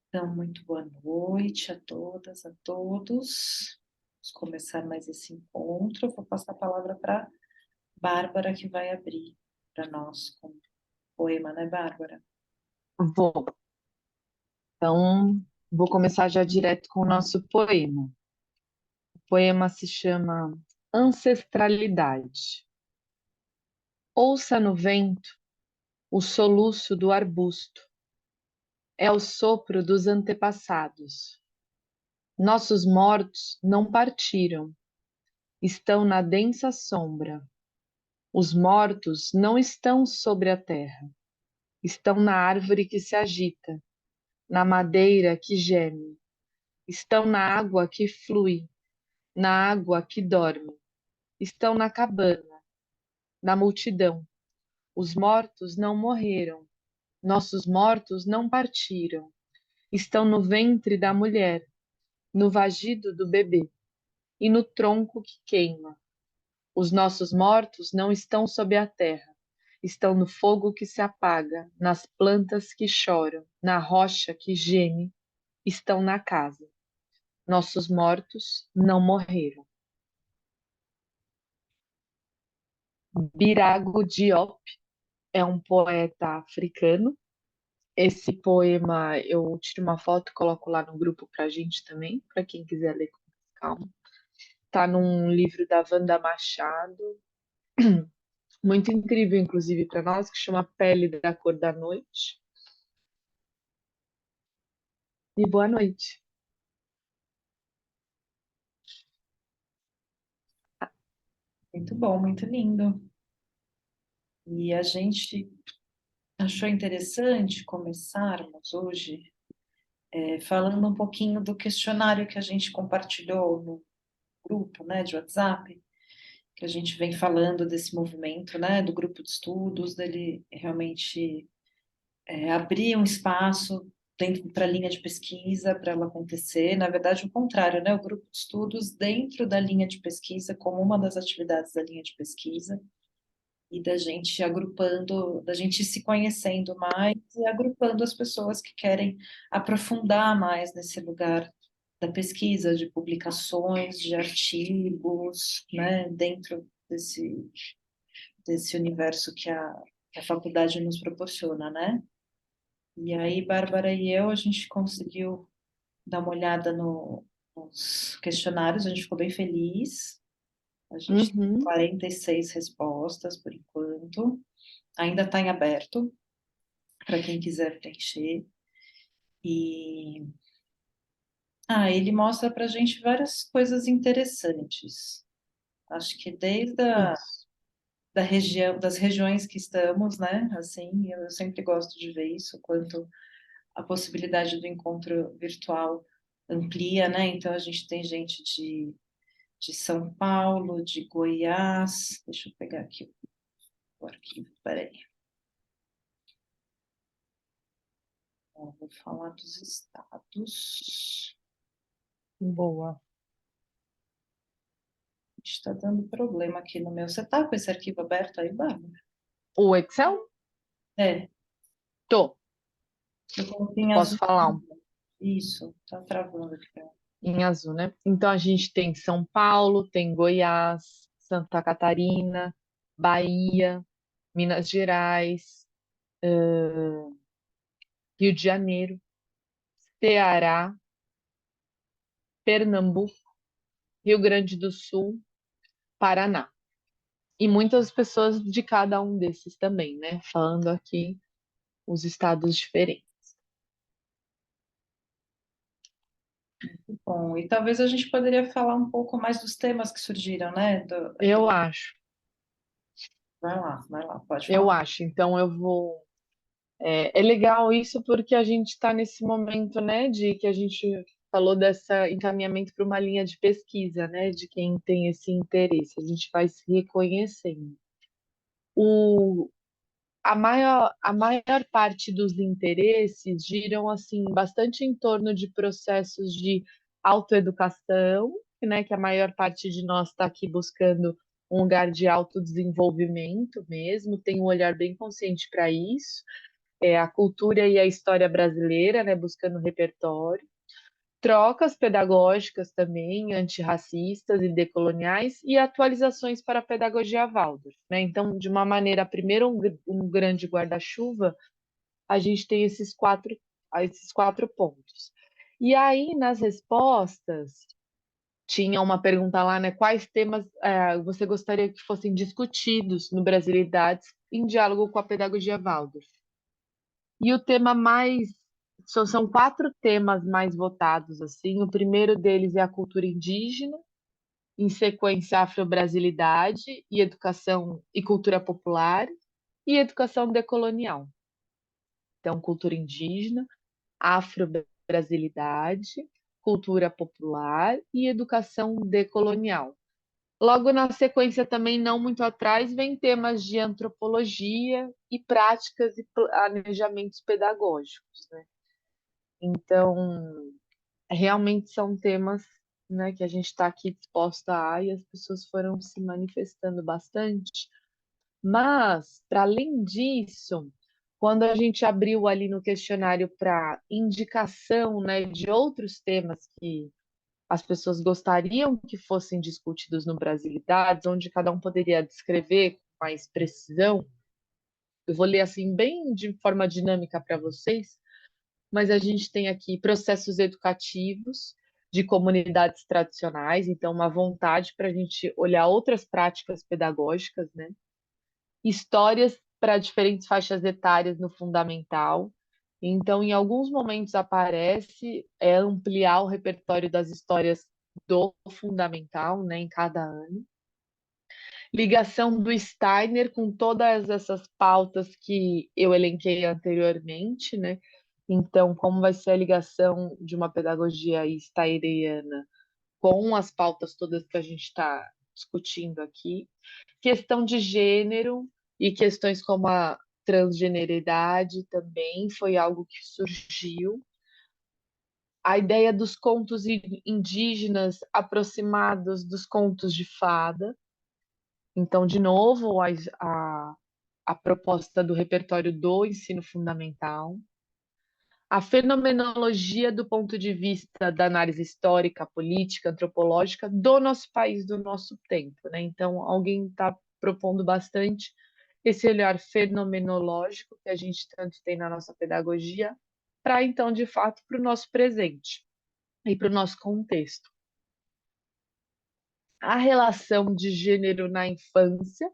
Então, muito boa noite a todas, a todos. Vamos começar mais esse encontro. Vou passar a palavra para Bárbara, que vai abrir para nós com o poema, né, Bárbara? Vou. Então, vou começar já direto com o nosso poema. O poema se chama Ancestralidade. Ouça no vento o soluço do arbusto. É o sopro dos antepassados. Nossos mortos não partiram, estão na densa sombra. Os mortos não estão sobre a terra, estão na árvore que se agita, na madeira que geme, estão na água que flui, na água que dorme, estão na cabana, na multidão. Os mortos não morreram, nossos mortos não partiram, estão no ventre da mulher, no vagido do bebê e no tronco que queima. Os nossos mortos não estão sob a terra, estão no fogo que se apaga, nas plantas que choram, na rocha que geme, estão na casa. Nossos mortos não morreram. Birago Diop é um poeta africano. Esse poema eu tiro uma foto e coloco lá no grupo para a gente também, para quem quiser ler com calma. Tá num livro da Wanda Machado, muito incrível, inclusive, para nós, que chama Pele da Cor da Noite. E boa noite. Muito bom, muito lindo. E a gente achou interessante começarmos hoje falando um pouquinho do questionário que a gente compartilhou no grupo, né, de WhatsApp, que a gente vem falando desse movimento, né, do grupo de estudos, dele realmente abrir um espaço dentro para a linha de pesquisa para ela acontecer. Na verdade, o contrário, né? O grupo de estudos dentro da linha de pesquisa, como uma das atividades da linha de pesquisa, e da gente agrupando, da gente se conhecendo mais e agrupando as pessoas que querem aprofundar mais nesse lugar da pesquisa, de publicações, de artigos, né? Dentro desse universo que a faculdade nos proporciona, né? E aí, Bárbara e eu, a gente conseguiu dar uma olhada nos questionários, a gente ficou bem feliz. A gente tem Uhum. 46 respostas por enquanto. Ainda está em aberto para quem quiser preencher. E ele mostra para a gente várias coisas interessantes. Acho que desde Isso. da região, das regiões que estamos, né? Assim, eu sempre gosto de ver isso, quanto a possibilidade do encontro virtual amplia, né? Então, a gente tem gente de São Paulo, de Goiás. Deixa eu pegar aqui o arquivo, peraí. Vou falar dos estados. Boa. Está dando problema aqui no meu. Você tá com esse arquivo aberto aí, Bárbara? O Excel? É, Tô. eu coloquei em Posso azul. falar Isso, tá travando aqui. em azul, né? Então a gente tem São Paulo, tem Goiás, Santa Catarina, Bahia, Minas Gerais, Rio de Janeiro, Ceará, Pernambuco, Rio Grande do Sul, Paraná. E muitas pessoas de cada um desses também, né? Falando aqui os estados diferentes. Bom, e talvez a gente poderia falar um pouco mais dos temas que surgiram, né? Eu acho, Vai lá, pode eu falar. acho. Então eu vou. É legal isso porque a gente está nesse momento, né, de que a gente falou dessa encaminhamento para uma linha de pesquisa, né, de quem tem esse interesse. A gente vai se reconhecendo. O, a maior parte dos interesses giram assim bastante em torno de processos de autoeducação, né, que a maior parte de nós está aqui buscando um lugar de autodesenvolvimento mesmo, tem um olhar bem consciente para isso. a cultura e a história brasileira, né, buscando repertório, trocas pedagógicas também, antirracistas e decoloniais, e atualizações para a pedagogia Waldorf, né? Então, de uma maneira, primeiro um grande guarda-chuva, a gente tem esses quatro pontos. E aí, nas respostas, tinha uma pergunta lá, né? Quais temas você gostaria que fossem discutidos no Brasilidades em diálogo com a pedagogia Waldorf? E o tema mais. São quatro temas mais votados, assim. O primeiro deles é a cultura indígena, em sequência, a afro-brasilidade e educação e cultura popular, e educação decolonial. Então, cultura indígena, afro-brasilidade, cultura popular e educação decolonial. Logo na sequência, também não muito atrás, vem temas de antropologia e práticas e planejamentos pedagógicos, né? Então, realmente são temas, né, que a gente está aqui disposta e as pessoas foram se manifestando bastante. Mas, para além disso, quando a gente abriu ali no questionário para indicação, né, de outros temas que as pessoas gostariam que fossem discutidos no Brasilidades, onde cada um poderia descrever com mais precisão, eu vou ler assim bem de forma dinâmica para vocês, mas a gente tem aqui processos educativos de comunidades tradicionais, então uma vontade para a gente olhar outras práticas pedagógicas, né? Histórias para diferentes faixas etárias no fundamental. Então, em alguns momentos aparece ampliar o repertório das histórias do fundamental, né, em cada ano. Ligação do Steiner com todas essas pautas que eu elenquei anteriormente, né? Então, como vai ser a ligação de uma pedagogia steineriana com as pautas todas que a gente está discutindo aqui? Questão de gênero e questões como a transgeneridade também foi algo que surgiu. A ideia dos contos indígenas aproximados dos contos de fada. Então, de novo, a proposta do repertório do ensino fundamental. A fenomenologia do ponto de vista da análise histórica, política, antropológica do nosso país, do nosso tempo, né? Então, alguém está propondo bastante esse olhar fenomenológico que a gente tanto tem na nossa pedagogia, para então, de fato, para o nosso presente e para o nosso contexto. A relação de gênero na infância,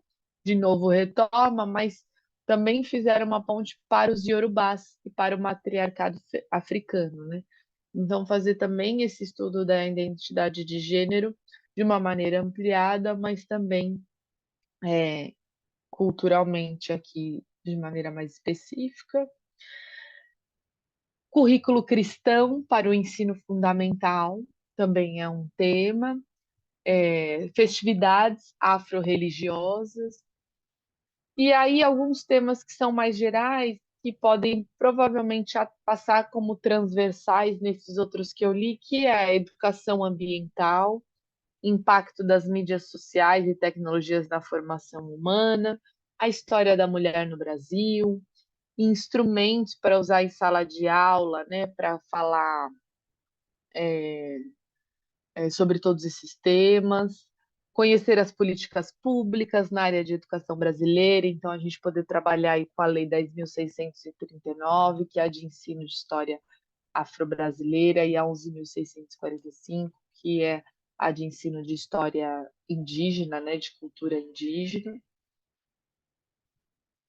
de novo retoma, mas também fizeram uma ponte para os iorubás e para o matriarcado africano, né? Então, fazer também esse estudo da identidade de gênero de uma maneira ampliada, mas também culturalmente aqui de maneira mais específica. Currículo cristão para o ensino fundamental também é um tema. Festividades afro-religiosas. E aí alguns temas que são mais gerais, que podem provavelmente passar como transversais nesses outros que eu li, que é a educação ambiental, impacto das mídias sociais e tecnologias na formação humana, a história da mulher no Brasil, instrumentos para usar em sala de aula, né, para falar sobre todos esses temas, conhecer as políticas públicas na área de educação brasileira, então a gente poder trabalhar aí com a Lei 10.639, que é a de ensino de história afro-brasileira, e a 11.645, que é a de ensino de história indígena, né, de cultura indígena.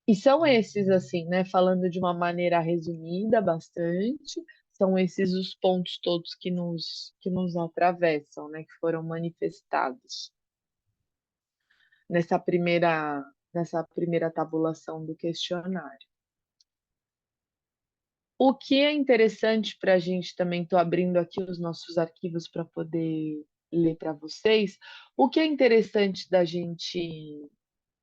E são esses, assim, né, falando de uma maneira resumida bastante, são esses os pontos todos que nos atravessam, né, que foram manifestados nessa primeira tabulação do questionário. O que é interessante para a gente também, estou abrindo aqui os nossos arquivos para poder ler para vocês, o que é interessante da gente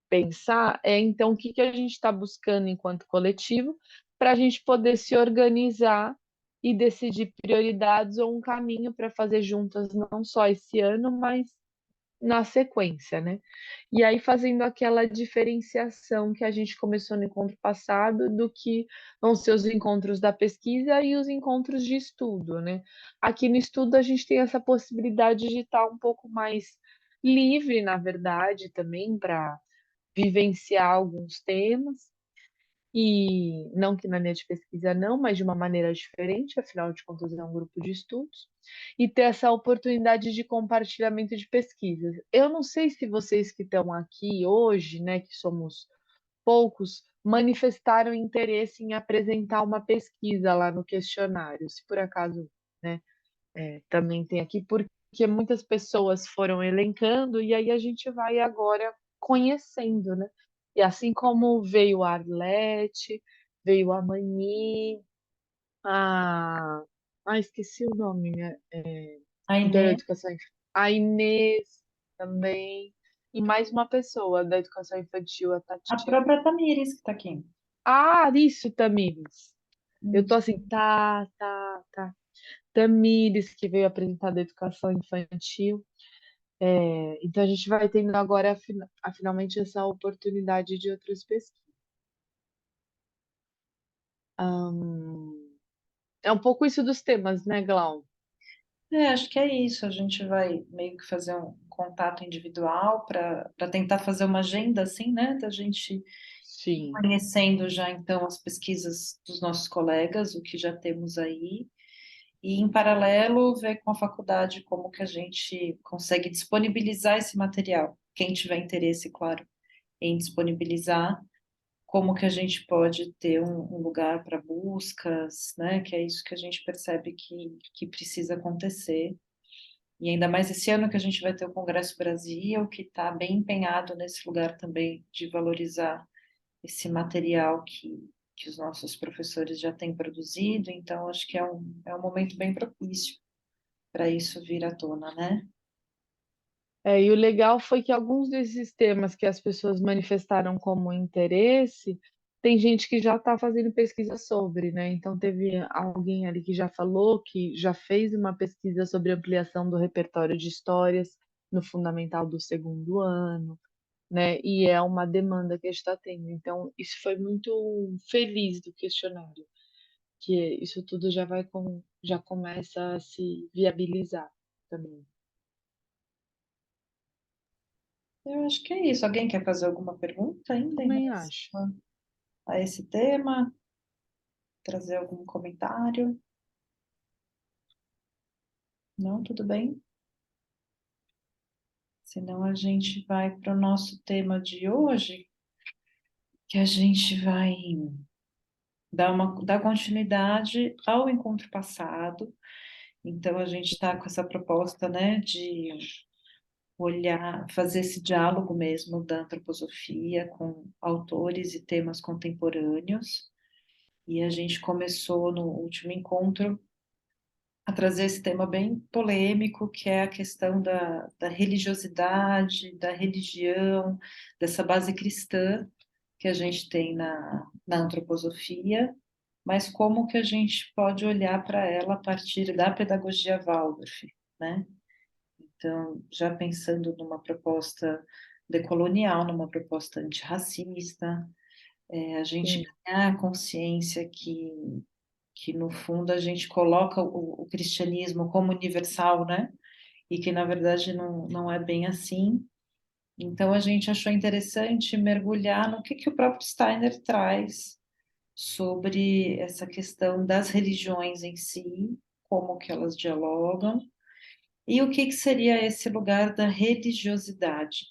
pensar então o que a gente está buscando enquanto coletivo para a gente poder se organizar e decidir prioridades ou um caminho para fazer juntas não só esse ano, mas na sequência, né? E aí fazendo aquela diferenciação que a gente começou no encontro passado do que vão ser os encontros da pesquisa e os encontros de estudo, né? Aqui no estudo a gente tem essa possibilidade de estar um pouco mais livre, na verdade, também para vivenciar alguns temas. E não que na linha de pesquisa não, mas de uma maneira diferente, afinal de contas é um grupo de estudos, e ter essa oportunidade de compartilhamento de pesquisas. Eu não sei se vocês que estão aqui hoje, né, que somos poucos, manifestaram interesse em apresentar uma pesquisa lá no questionário, se por acaso, né, também tem aqui, porque muitas pessoas foram elencando e aí a gente vai agora conhecendo, né? E assim como veio a Arlete, veio a Mani, a... esqueci o nome, né? A Da Inês, educação a Inês também, e mais uma pessoa da educação infantil, a a Tati. própria Tamires que está aqui. Ah, isso, Tamires. Eu tô Isso. assim, tá. Tamires, que veio apresentar da educação infantil. Então a gente vai tendo agora finalmente essa oportunidade de outras pesquisas. É um pouco isso dos temas, né, Glau? Acho que é isso. A gente vai meio que fazer um contato individual para tentar fazer uma agenda assim, né? Da gente ir Sim. conhecendo já então as pesquisas dos nossos colegas, o que já temos aí, e em paralelo ver com a faculdade como que a gente consegue disponibilizar esse material. Quem tiver interesse, claro, em disponibilizar, como que a gente pode ter um lugar para buscas, né? Que é isso que a gente percebe que precisa acontecer. E ainda mais esse ano que a gente vai ter o Congresso Brasil, que está bem empenhado nesse lugar também de valorizar esse material que os nossos professores já têm produzido. Então, acho que é um momento bem propício para isso vir à tona, né? E o legal foi que alguns desses temas que as pessoas manifestaram como interesse, tem gente que já está fazendo pesquisa sobre, né? Então teve alguém ali que já falou que já fez uma pesquisa sobre ampliação do repertório de histórias no fundamental do segundo ano, né? E é uma demanda que a gente está tendo. Então isso foi muito feliz do questionário, que isso tudo já começa a se viabilizar também. Eu acho que é isso. Alguém quer fazer alguma pergunta ainda em Também relação acho. a esse tema? Trazer algum comentário? Não, tudo bem? Senão a gente vai para o nosso tema de hoje, que a gente vai dar continuidade ao encontro passado. Então, a gente está com essa proposta, né, de olhar, fazer esse diálogo mesmo da antroposofia com autores e temas contemporâneos. E a gente começou no último encontro a trazer esse tema bem polêmico, que é a questão da religiosidade, da religião, dessa base cristã que a gente tem na antroposofia, mas como que a gente pode olhar para ela a partir da pedagogia Waldorf, né? Então, já pensando numa proposta decolonial, numa proposta antirracista, a gente Sim. ganhar a consciência que no fundo a gente coloca o cristianismo como universal, né? E que na verdade não é bem assim. Então a gente achou interessante mergulhar no que o próprio Steiner traz sobre essa questão das religiões em si, como que elas dialogam, e o que seria esse lugar da religiosidade,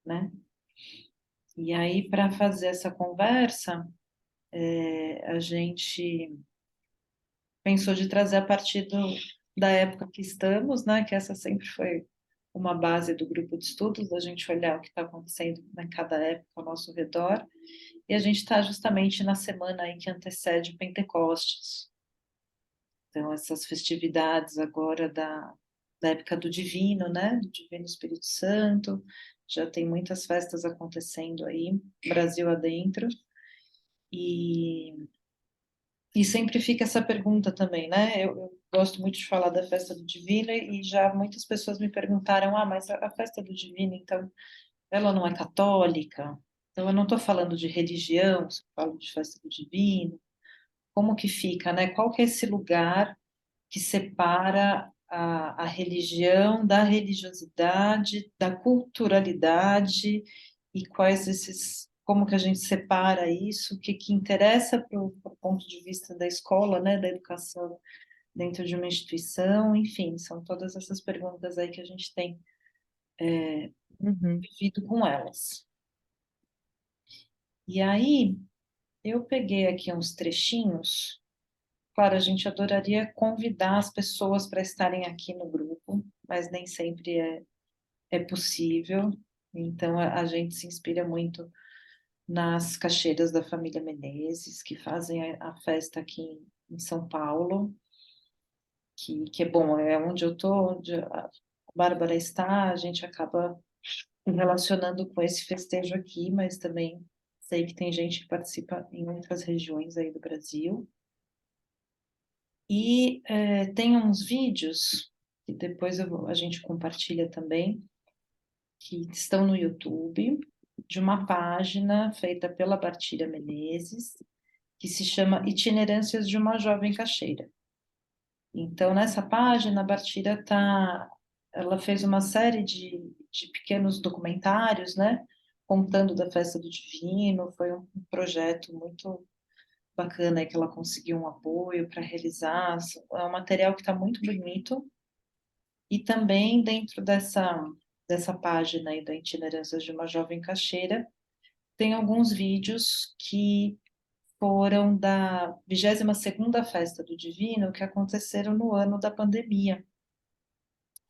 né? E aí, para fazer essa conversa, a gente pensou de trazer a partir da época que estamos, né? Que essa sempre foi uma base do grupo de estudos, da gente olhar o que está acontecendo em cada época ao nosso redor. E a gente está justamente na semana aí que antecede Pentecostes. Então, essas festividades agora da época do Divino, né? Do Divino Espírito Santo. Já tem muitas festas acontecendo aí, Brasil adentro. E E sempre fica essa pergunta também, né? Eu gosto muito de falar da festa do Divino e já muitas pessoas me perguntaram, mas a festa do Divino, então, ela não é católica? Então, eu não estou falando de religião, eu falo de festa do Divino. Como que fica, né? Qual que é esse lugar que separa a religião da religiosidade, da culturalidade e quais esses, como que a gente separa isso, o que que interessa para o ponto de vista da escola, né, da educação dentro de uma instituição, enfim, são todas essas perguntas aí que a gente tem Uhum. vivido com elas. E aí, eu peguei aqui uns trechinhos. Claro, a gente adoraria convidar as pessoas para estarem aqui no grupo, mas nem sempre é possível. Então, a gente se inspira muito nas caixeiras da família Menezes, que fazem a festa aqui em São Paulo, que é bom, é onde eu estou, onde a Bárbara está, a gente acaba se relacionando com esse festejo aqui, mas também sei que tem gente que participa em outras regiões aí do Brasil. E tem uns vídeos que depois a gente compartilha também, que estão no YouTube, de uma página feita pela Bartíria Menezes, que se chama Itinerâncias de uma Jovem Caixeira. Então, nessa página, a Bartíria ela fez uma série de pequenos documentários, né, contando da Festa do Divino, foi um projeto muito bacana aí que ela conseguiu um apoio para realizar. É um material que está muito bonito. E também dentro dessa página aí da Itinerâncias de uma Jovem Caixeira, tem alguns vídeos que foram da 22ª Festa do Divino, que aconteceram no ano da pandemia.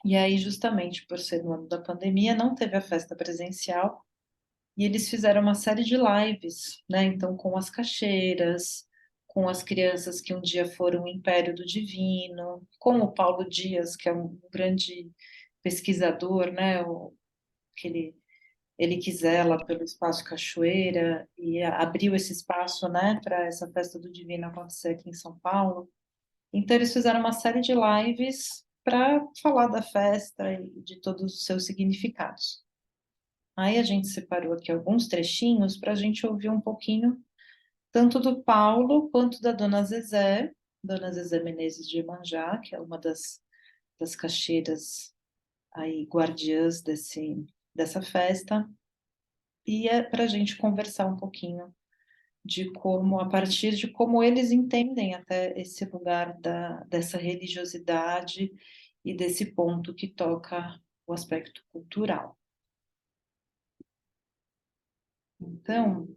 E aí, justamente por ser no ano da pandemia, não teve a festa presencial, e eles fizeram uma série de lives, né? Então, com as caixeiras, com as crianças que um dia foram o Império do Divino, com o Paulo Dias, que é um grande pesquisador, né? Que ele quis ela pelo Espaço Cachoeira e abriu esse espaço, né, para essa festa do Divino acontecer aqui em São Paulo. Então, eles fizeram uma série de lives para falar da festa e de todos os seus significados. Aí a gente separou aqui alguns trechinhos para a gente ouvir um pouquinho, tanto do Paulo quanto da Dona Zezé Menezes de Iemanjá, que é uma das caixeiras aí guardiãs dessa festa, e é para a gente conversar um pouquinho de como, a partir de como eles entendem até esse lugar dessa religiosidade e desse ponto que toca o aspecto cultural. Então,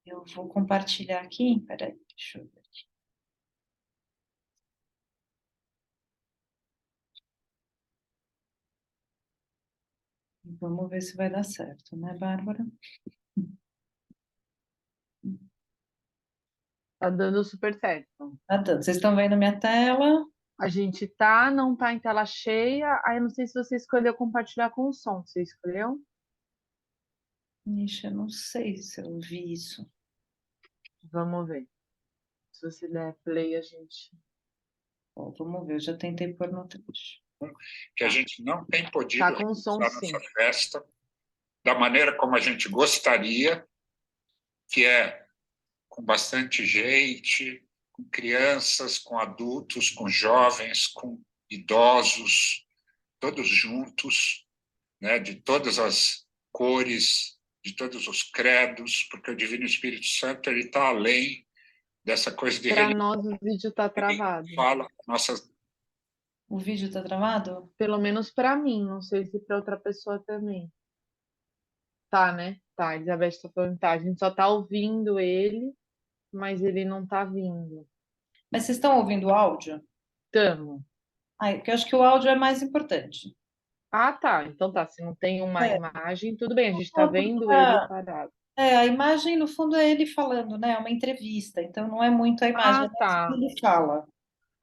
eu vou compartilhar aqui, peraí, deixa eu ver. Vamos ver se vai dar certo, né, Bárbara? Tá dando super certo. Tá dando. Vocês estão vendo minha tela? A gente não tá em tela cheia. Aí eu não sei se você escolheu compartilhar com o som. Você escolheu? Ixi, eu não sei se eu vi isso. Vamos ver. Se você der play, a gente. Bom, vamos ver, eu já tentei pôr no trecho. Que a gente não tem Tá podido com som, realizar sim. nossa festa da maneira como a gente gostaria, que é com bastante gente, com crianças, com adultos, com jovens, com idosos, todos juntos, né, de todas as cores, de todos os credos, porque o Divino Espírito Santo ele está além dessa coisa de Para religião. nós, o vídeo tá Ele travado. fala nossas. O vídeo está travado? Pelo menos para mim. Não sei se para outra pessoa também. Tá, né? Tá, a Elizabeth tá falando que tá. A gente só tá ouvindo ele, mas ele não tá vindo. Mas vocês estão ouvindo o áudio? Tamo. Ah, porque eu acho que o áudio é mais importante. Ah, tá. Então tá. Se não tem uma É, imagem, tudo bem. A gente tá porque vendo ele parado. a imagem, no fundo, é ele falando, né? É uma entrevista, então não é muito a imagem, é Ah, mais o que tá. ele fala.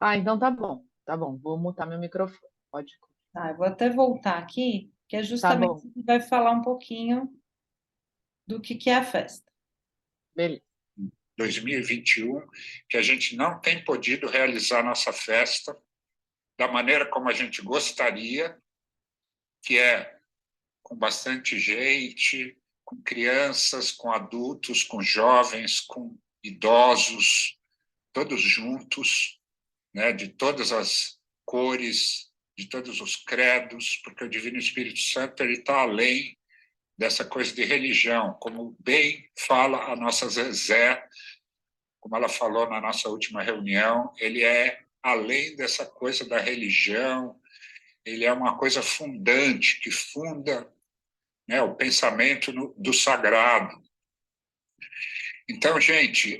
Ah, então tá bom. Tá bom. Vou mutar meu microfone. Pode. Ah, eu vou até voltar aqui, que é Tá justamente bom. que vai falar um pouquinho do que é a festa. Beleza. 2021, que a gente não tem podido realizar nossa festa da maneira como a gente gostaria, que é com bastante gente, com crianças, com adultos, com jovens, com idosos, todos juntos, né, de todas as cores, de todos os credos, porque o Divino Espírito Santo ele está além dessa coisa de religião, como bem fala a nossa Zezé, como ela falou na nossa última reunião, ele é além dessa coisa da religião, ele é uma coisa fundante, que funda, né, o pensamento do sagrado. Então, gente,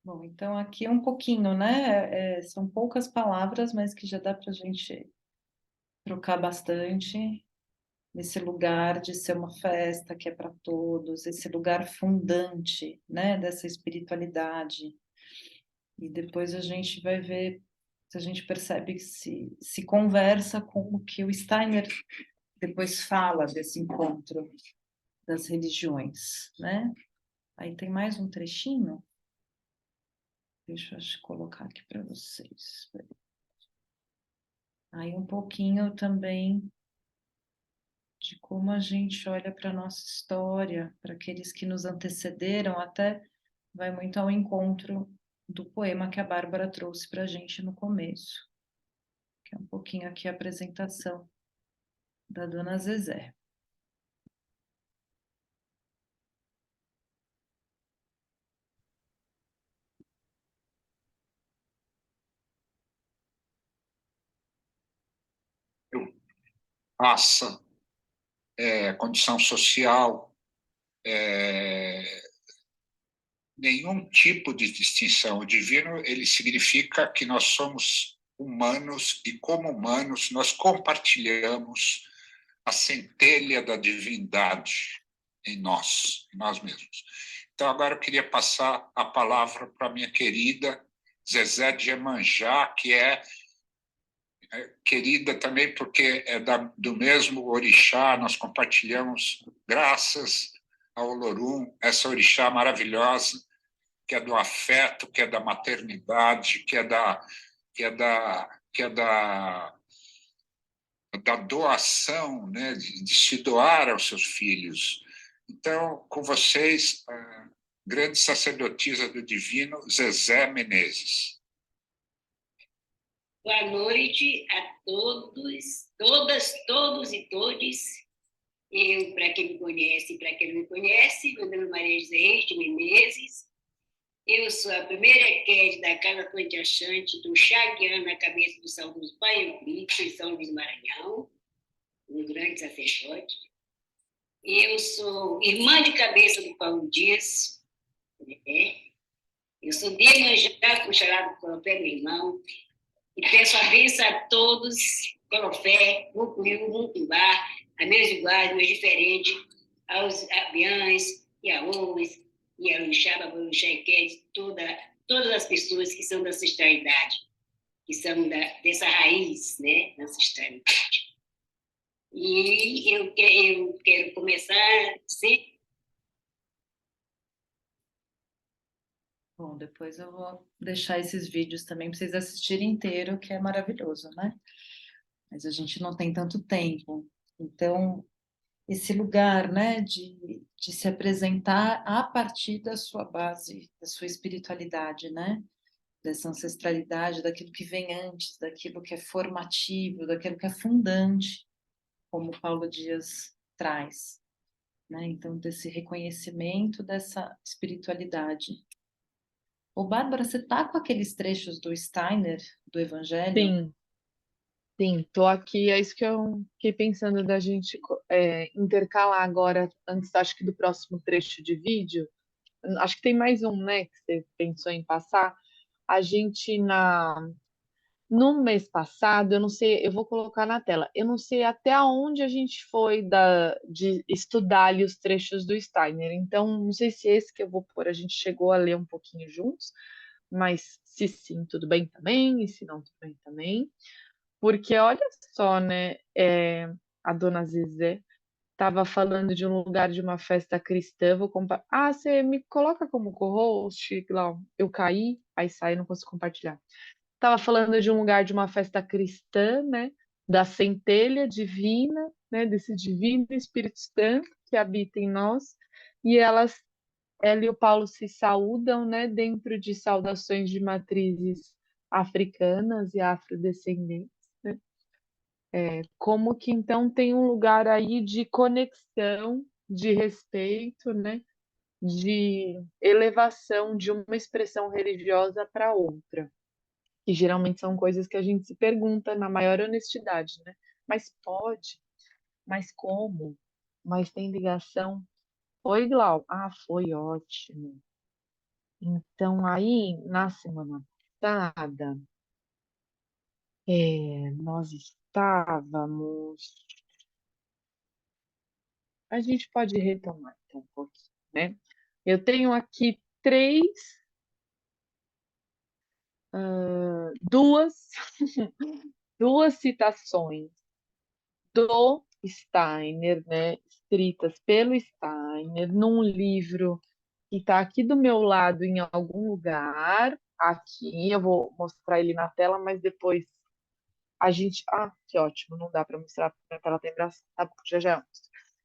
Bom, então aqui é um pouquinho, né? São poucas palavras, mas que já dá para a gente trocar bastante nesse lugar de ser uma festa que é para todos, esse lugar fundante, né? Dessa espiritualidade. E depois a gente vai ver se a gente percebe que se conversa com o que o Steiner depois fala desse encontro das religiões, né? Aí tem mais um trechinho. Deixa eu colocar aqui para vocês. Aí um pouquinho também de como a gente olha para a nossa história, para aqueles que nos antecederam, até vai muito ao encontro do poema que a Bárbara trouxe para a gente no começo, que é um pouquinho aqui a apresentação da Dona Zezé. raça, condição social, nenhum tipo de distinção. O divino ele significa que nós somos humanos e como humanos nós compartilhamos a centelha da divindade em nós mesmos. Então agora eu queria passar a palavra para minha querida Zezé de Iemanjá, que é querida também porque é do mesmo orixá, nós compartilhamos, graças ao Olorum, essa orixá maravilhosa, que é do afeto, que é da maternidade, que é da doação, né, de se doar aos seus filhos. Então, com vocês, a grande sacerdotisa do divino, Zezé Menezes. Boa noite a todos, todas, todos e todes. Eu, para quem me conhece e para quem não me conhece, meu nome é Maria José Reis de Menezes. Eu sou a primeira equede da Casa Fonte Achante do Chaguiano, na cabeça do São Luís Pai Euclides, em São Luís Maranhão, um grande sacerdote. Eu sou irmã de cabeça do Paulo Dias, né? Eu sou de Iemanjá, puxarado por meu irmão, e peço a bênção a todos, Colofé, Mucuyu, Mucumbá, a meus iguais, meus diferentes, aos abiães, Iaôs, Iarunxá, Babaruxá e Quedes, todas as pessoas que são da ancestralidade, que são dessa raiz, né, da ancestralidade. E eu quero começar sempre. Bom, depois eu vou deixar esses vídeos também para vocês assistirem inteiro, que é maravilhoso, né? Mas a gente não tem tanto tempo. Então, esse lugar, né, de se apresentar a partir da sua base, da sua espiritualidade, né? Dessa ancestralidade, daquilo que vem antes, daquilo que é formativo, daquilo que é fundante, como Paulo Dias traz, né? Então, desse reconhecimento dessa espiritualidade. Ô, Bárbara, você tá com aqueles trechos do Steiner, do Evangelho? Sim, sim, tô aqui. É isso que eu fiquei pensando da gente intercalar agora, antes, acho que do próximo trecho de vídeo. Acho que tem mais um, né, que você pensou em passar. A gente no mês passado, eu não sei, eu vou colocar na tela. Eu não sei até onde a gente foi de estudar ali os trechos do Steiner. Então, não sei se esse que eu vou pôr, a gente chegou a ler um pouquinho juntos, mas se sim, tudo bem também, e se não, tudo bem também. Porque olha só, né? a dona Zezé, estava falando de um lugar de uma festa cristã. Você me coloca como co-host, lá eu caí, aí sai, não consigo compartilhar. Estava falando de um lugar de uma festa cristã, né? Da centelha divina, né? Desse divino Espírito Santo que habita em nós, e ela e o Paulo se saúdam, né? Dentro de saudações de matrizes africanas e afrodescendentes, né? Como que então tem um lugar aí de conexão, de respeito, né? De elevação de uma expressão religiosa para outra, que geralmente são coisas que a gente se pergunta na maior honestidade, né? Mas pode? Mas como? Mas tem ligação? Foi, Glau? Ah, foi ótimo. Então, aí, na semana passada, nós estávamos. A gente pode retomar então um pouquinho, né? Eu tenho aqui duas, duas citações do Steiner, né? Escritas pelo Steiner, num livro que está aqui do meu lado em algum lugar. Aqui, eu vou mostrar ele na tela, mas depois a gente. Ah, que ótimo, não dá para mostrar porque a tela tem braço. Tá bom, já já.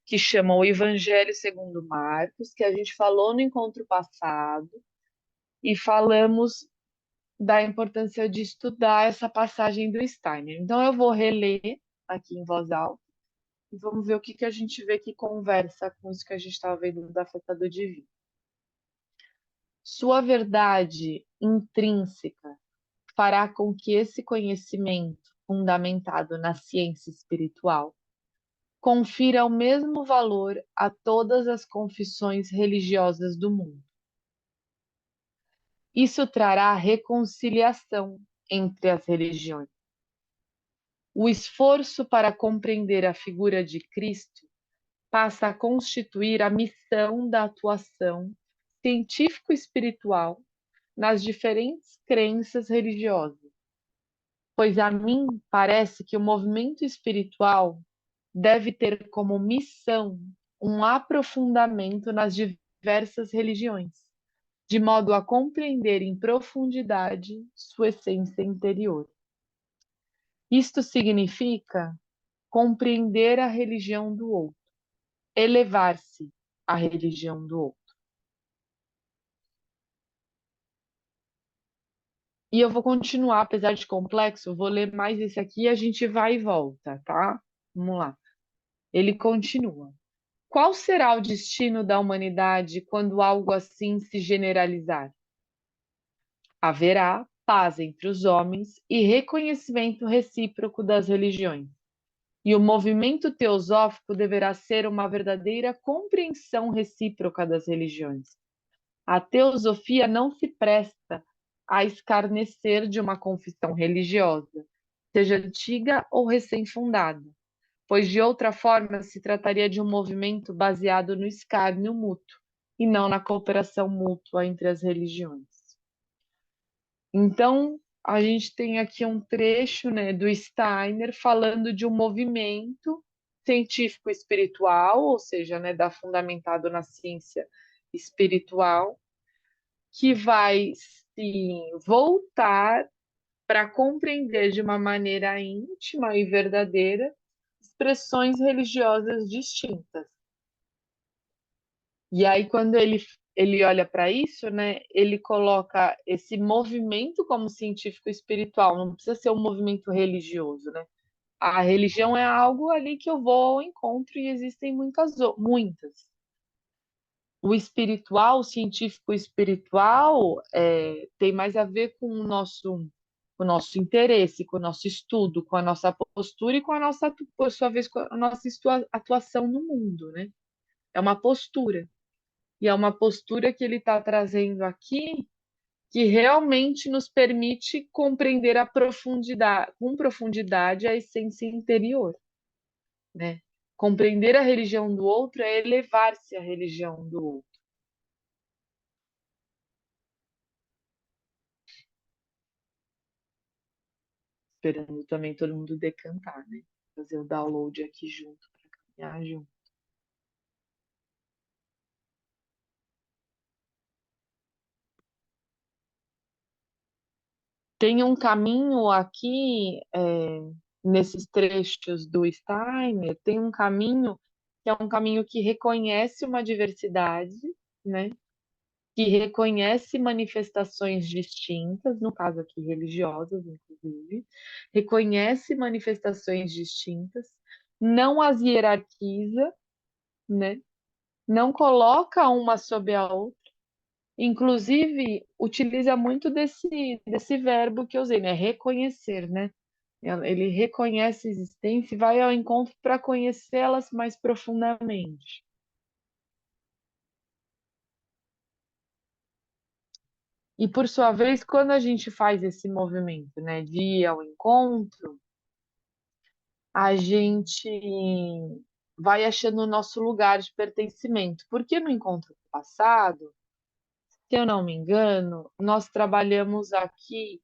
Que chama O Evangelho segundo Marcos, que a gente falou no encontro passado, e falamos da importância de estudar essa passagem do Steiner. Então, eu vou reler aqui em voz alta e vamos ver o que a gente vê que conversa com isso que a gente estava vendo da festa do divino. Sua verdade intrínseca fará com que esse conhecimento, fundamentado na ciência espiritual, confira o mesmo valor a todas as confissões religiosas do mundo. Isso trará reconciliação entre as religiões. O esforço para compreender a figura de Cristo passa a constituir a missão da atuação científico-espiritual nas diferentes crenças religiosas, pois a mim parece que o movimento espiritual deve ter como missão um aprofundamento nas diversas religiões, de modo a compreender em profundidade sua essência interior. Isto significa compreender a religião do outro, elevar-se à religião do outro. E eu vou continuar, apesar de complexo, vou ler mais esse aqui e a gente vai e volta, tá? Vamos lá. Ele continua. Qual será o destino da humanidade quando algo assim se generalizar? Haverá paz entre os homens e reconhecimento recíproco das religiões. E o movimento teosófico deverá ser uma verdadeira compreensão recíproca das religiões. A teosofia não se presta a escarnecer de uma confissão religiosa, seja antiga ou recém-fundada, pois de outra forma se trataria de um movimento baseado no escárnio mútuo e não na cooperação mútua entre as religiões. Então, a gente tem aqui um trecho, né, do Steiner falando de um movimento científico espiritual, ou seja, né, fundamentado na ciência espiritual, que vai se voltar para compreender de uma maneira íntima e verdadeira expressões religiosas distintas. E aí, quando ele olha para isso, né, ele coloca esse movimento como científico espiritual, não precisa ser um movimento religioso, né? A religião é algo ali que eu vou ao encontro e existem muitas. O espiritual, o científico espiritual, tem mais a ver com o nosso interesse, com o nosso estudo, com a nossa postura e com a nossa, por sua vez, com a nossa atuação no mundo, né? É uma postura. E é uma postura que ele está trazendo aqui que realmente nos permite compreender com profundidade a essência interior, né? Compreender a religião do outro é elevar-se à religião do outro. Esperando também todo mundo decantar, né? fazer o download aqui junto, para caminhar junto. Tem um caminho aqui, nesses trechos do Steiner, tem um caminho que é um caminho que reconhece uma diversidade, né? Que reconhece manifestações distintas, no caso aqui religiosas, inclusive, reconhece manifestações distintas, não as hierarquiza, né? Não coloca uma sobre a outra, inclusive utiliza muito desse verbo que eu usei, né? Reconhecer, né? Ele reconhece a existência e vai ao encontro para conhecê-las mais profundamente. E, por sua vez, quando a gente faz esse movimento, né, de ir ao encontro, a gente vai achando o nosso lugar de pertencimento. Porque no encontro passado, se eu não me engano, nós trabalhamos aqui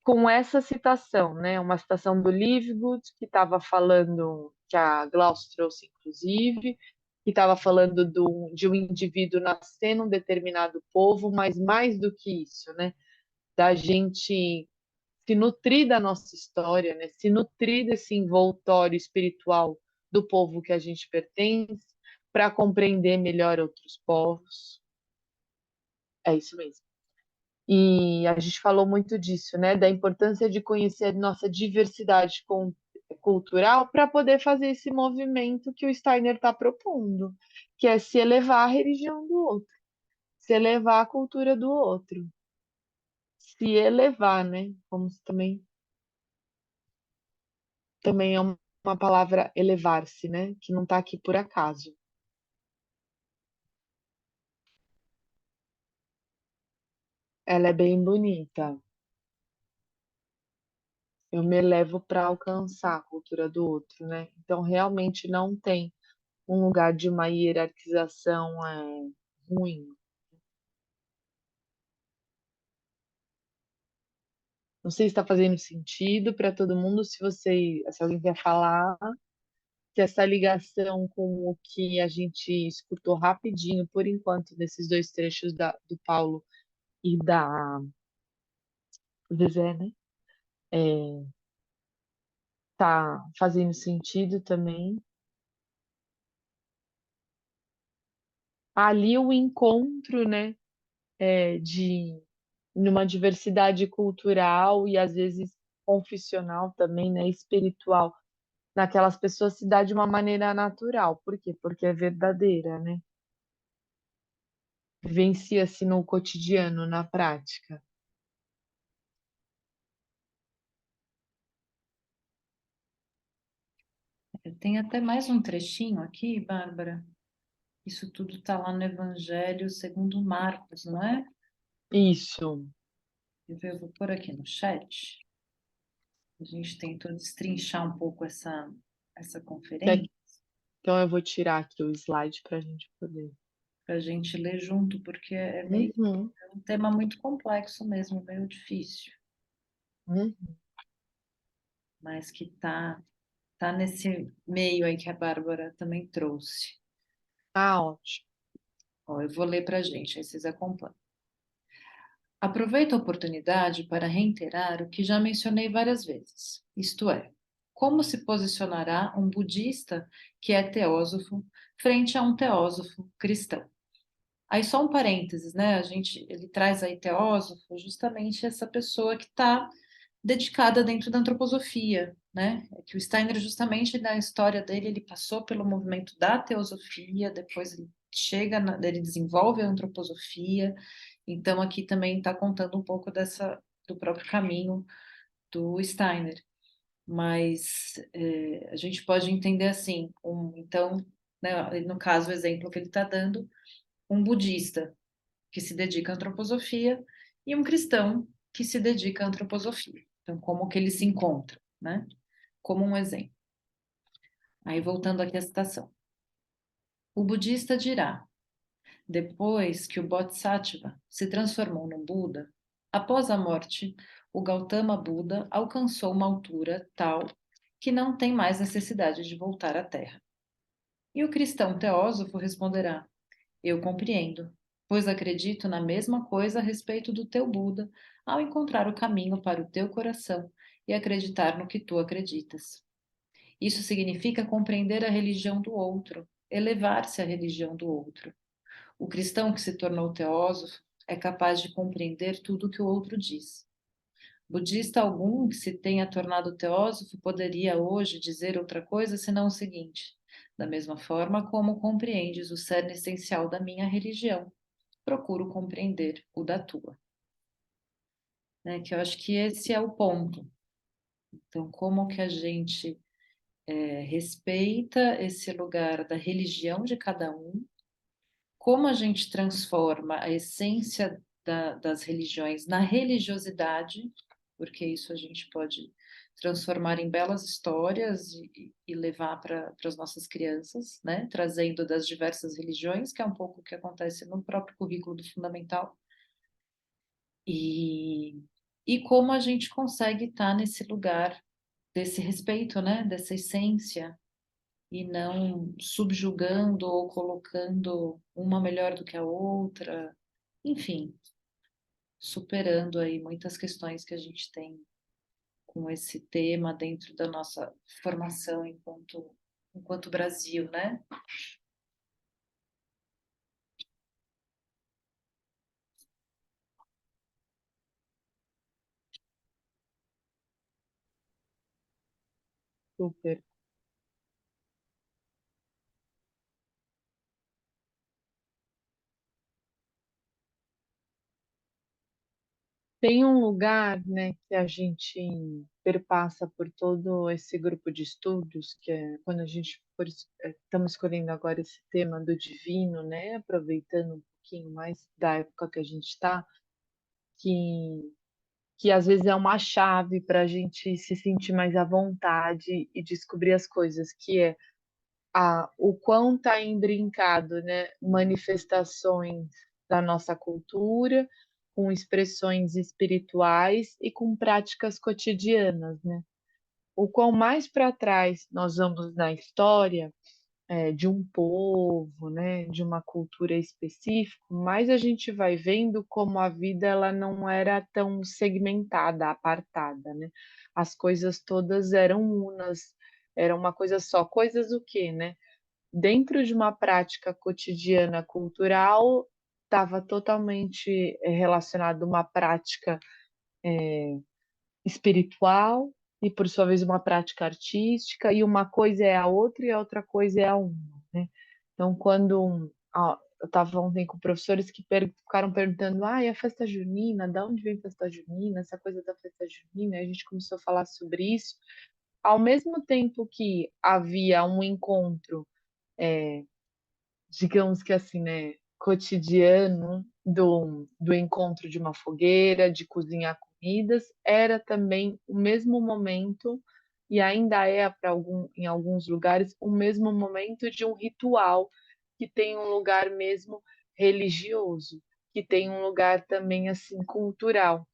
com essa citação, né? Uma citação do Liebgut, que estava falando, que a Glaucio trouxe, inclusive, que estava falando de um indivíduo nascer num determinado povo, mas mais do que isso, né? Da gente se nutrir da nossa história, né? Se nutrir desse envoltório espiritual do povo que a gente pertence, para compreender melhor outros povos. É isso mesmo. E a gente falou muito disso, né? Da importância de conhecer a nossa diversidade cultural para poder fazer esse movimento que o Steiner está propondo, que é se elevar à religião do outro, se elevar à cultura do outro, se elevar, né? Como se também é uma palavra elevar-se, né? Que não está aqui por acaso. Ela é bem bonita. Eu me elevo para alcançar a cultura do outro, né? Então, realmente não tem um lugar de uma hierarquização ruim. Não sei se está fazendo sentido para todo mundo, se alguém quer falar, se essa ligação com o que a gente escutou rapidinho, por enquanto, desses dois trechos do Paulo e da Zezé, né? Tá fazendo sentido também. Ali o encontro, né, de numa diversidade cultural e às vezes confessional também, né, espiritual, naquelas pessoas se dá de uma maneira natural. Por quê? Porque é verdadeira, né? Vivencia-se no cotidiano, na prática. Tem até mais um trechinho aqui, Bárbara. Isso tudo está lá no Evangelho segundo Marcos, não é? Isso. Eu vou pôr aqui no chat. A gente tentou destrinchar um pouco essa Quer- conferência Então eu vou tirar aqui o slide para a gente poder. para a gente ler junto, porque Uhum, é um tema muito complexo mesmo, meio difícil, uhum. mas que tá nesse meio aí que a Bárbara também trouxe. Ah, ótimo. Ó, eu vou ler para a gente, aí vocês acompanham. Aproveito a oportunidade para reiterar o que já mencionei várias vezes, isto é, como se posicionará um budista que é teósofo frente a um teósofo cristão. Aí só um parênteses, né? Ele traz aí teósofo justamente essa pessoa que está dedicada dentro da antroposofia, né? É que o Steiner justamente na história dele ele passou pelo movimento da teosofia, depois ele desenvolve a antroposofia. Então aqui também está contando um pouco do próprio caminho do Steiner, mas a gente pode entender assim, então, né, no caso o exemplo que ele está dando, um budista que se dedica à antroposofia e um cristão que se dedica à antroposofia. Então, como que eles se encontram, né? Como um exemplo. Aí, voltando aqui à citação. O budista dirá, depois que o Bodhisattva se transformou no Buda, após a morte, o Gautama Buda alcançou uma altura tal que não tem mais necessidade de voltar à Terra. E o cristão teósofo responderá: eu compreendo, pois acredito na mesma coisa a respeito do teu Buda, ao encontrar o caminho para o teu coração e acreditar no que tu acreditas. Isso significa compreender a religião do outro, elevar-se à religião do outro. O cristão que se tornou teósofo é capaz de compreender tudo o que o outro diz. Budista algum que se tenha tornado teósofo poderia hoje dizer outra coisa senão o seguinte: da mesma forma como compreendes o cerne essencial da minha religião, procuro compreender o da tua. Né? Que eu acho que esse é o ponto. Então, como que a gente respeita esse lugar da religião de cada um, como a gente transforma a essência das religiões na religiosidade, porque isso a gente pode transformar em belas histórias e levar para as nossas crianças, né? Trazendo das diversas religiões, que é um pouco o que acontece no próprio currículo do fundamental. E, e como a gente consegue estar nesse lugar desse respeito, né? Dessa essência, e não subjugando ou colocando uma melhor do que a outra, enfim, superando aí muitas questões que a gente tem com esse tema dentro da nossa formação enquanto Brasil, né? Super. Tem um lugar, né, que a gente perpassa por todo esse grupo de estudos, que é quando a gente estamos escolhendo agora esse tema do divino, né, aproveitando um pouquinho mais da época que a gente está, que, que às vezes é uma chave para a gente se sentir mais à vontade e descobrir as coisas, que é o quão está imbrincado, né, manifestações da nossa cultura, com expressões espirituais e com práticas cotidianas, né? O quão mais para trás nós vamos na história de um povo, né, de uma cultura específica, mais a gente vai vendo como a vida ela não era tão segmentada, apartada, né? As coisas todas eram unas, era uma coisa só. Coisas o quê, né? Dentro de uma prática cotidiana cultural, estava totalmente relacionado a uma prática espiritual e, por sua vez, uma prática artística, e uma coisa é a outra e a outra coisa é a uma, né? Então, quando eu estava ontem com professores que ficaram perguntando, e a festa junina, de onde vem a festa junina, essa coisa da festa junina, e a gente começou a falar sobre isso, ao mesmo tempo que havia um encontro digamos que assim, né, cotidiano do encontro de uma fogueira, de cozinhar comidas, era também o mesmo momento, e ainda é em alguns lugares, o mesmo momento de um ritual que tem um lugar mesmo religioso, que tem um lugar também assim cultural.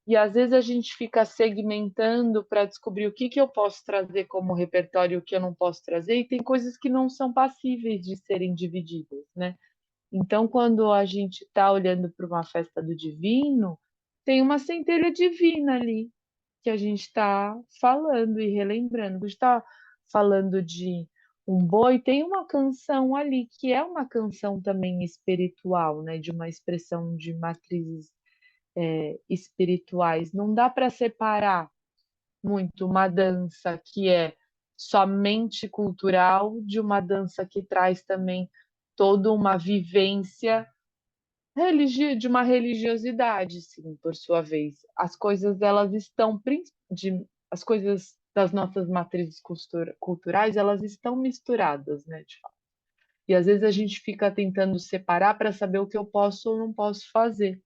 E às vezes a gente fica segmentando para descobrir o que que eu posso trazer como repertório e o que eu não posso trazer, e tem coisas que não são passíveis de serem divididas, né? Então, quando a gente está olhando para uma festa do divino, tem uma centelha divina ali que a gente está falando e relembrando. A gente está falando de um boi, tem uma canção ali que é uma canção também espiritual, né? De uma expressão de matrizes espirituais. Não dá para separar muito uma dança que é somente cultural de uma dança que traz também toda uma vivência de uma religiosidade, sim, por sua vez. As coisas elas estão as coisas das nossas matrizes culturais, elas estão misturadas, né, de fato. E às vezes a gente fica tentando separar para saber o que eu posso ou não posso fazer.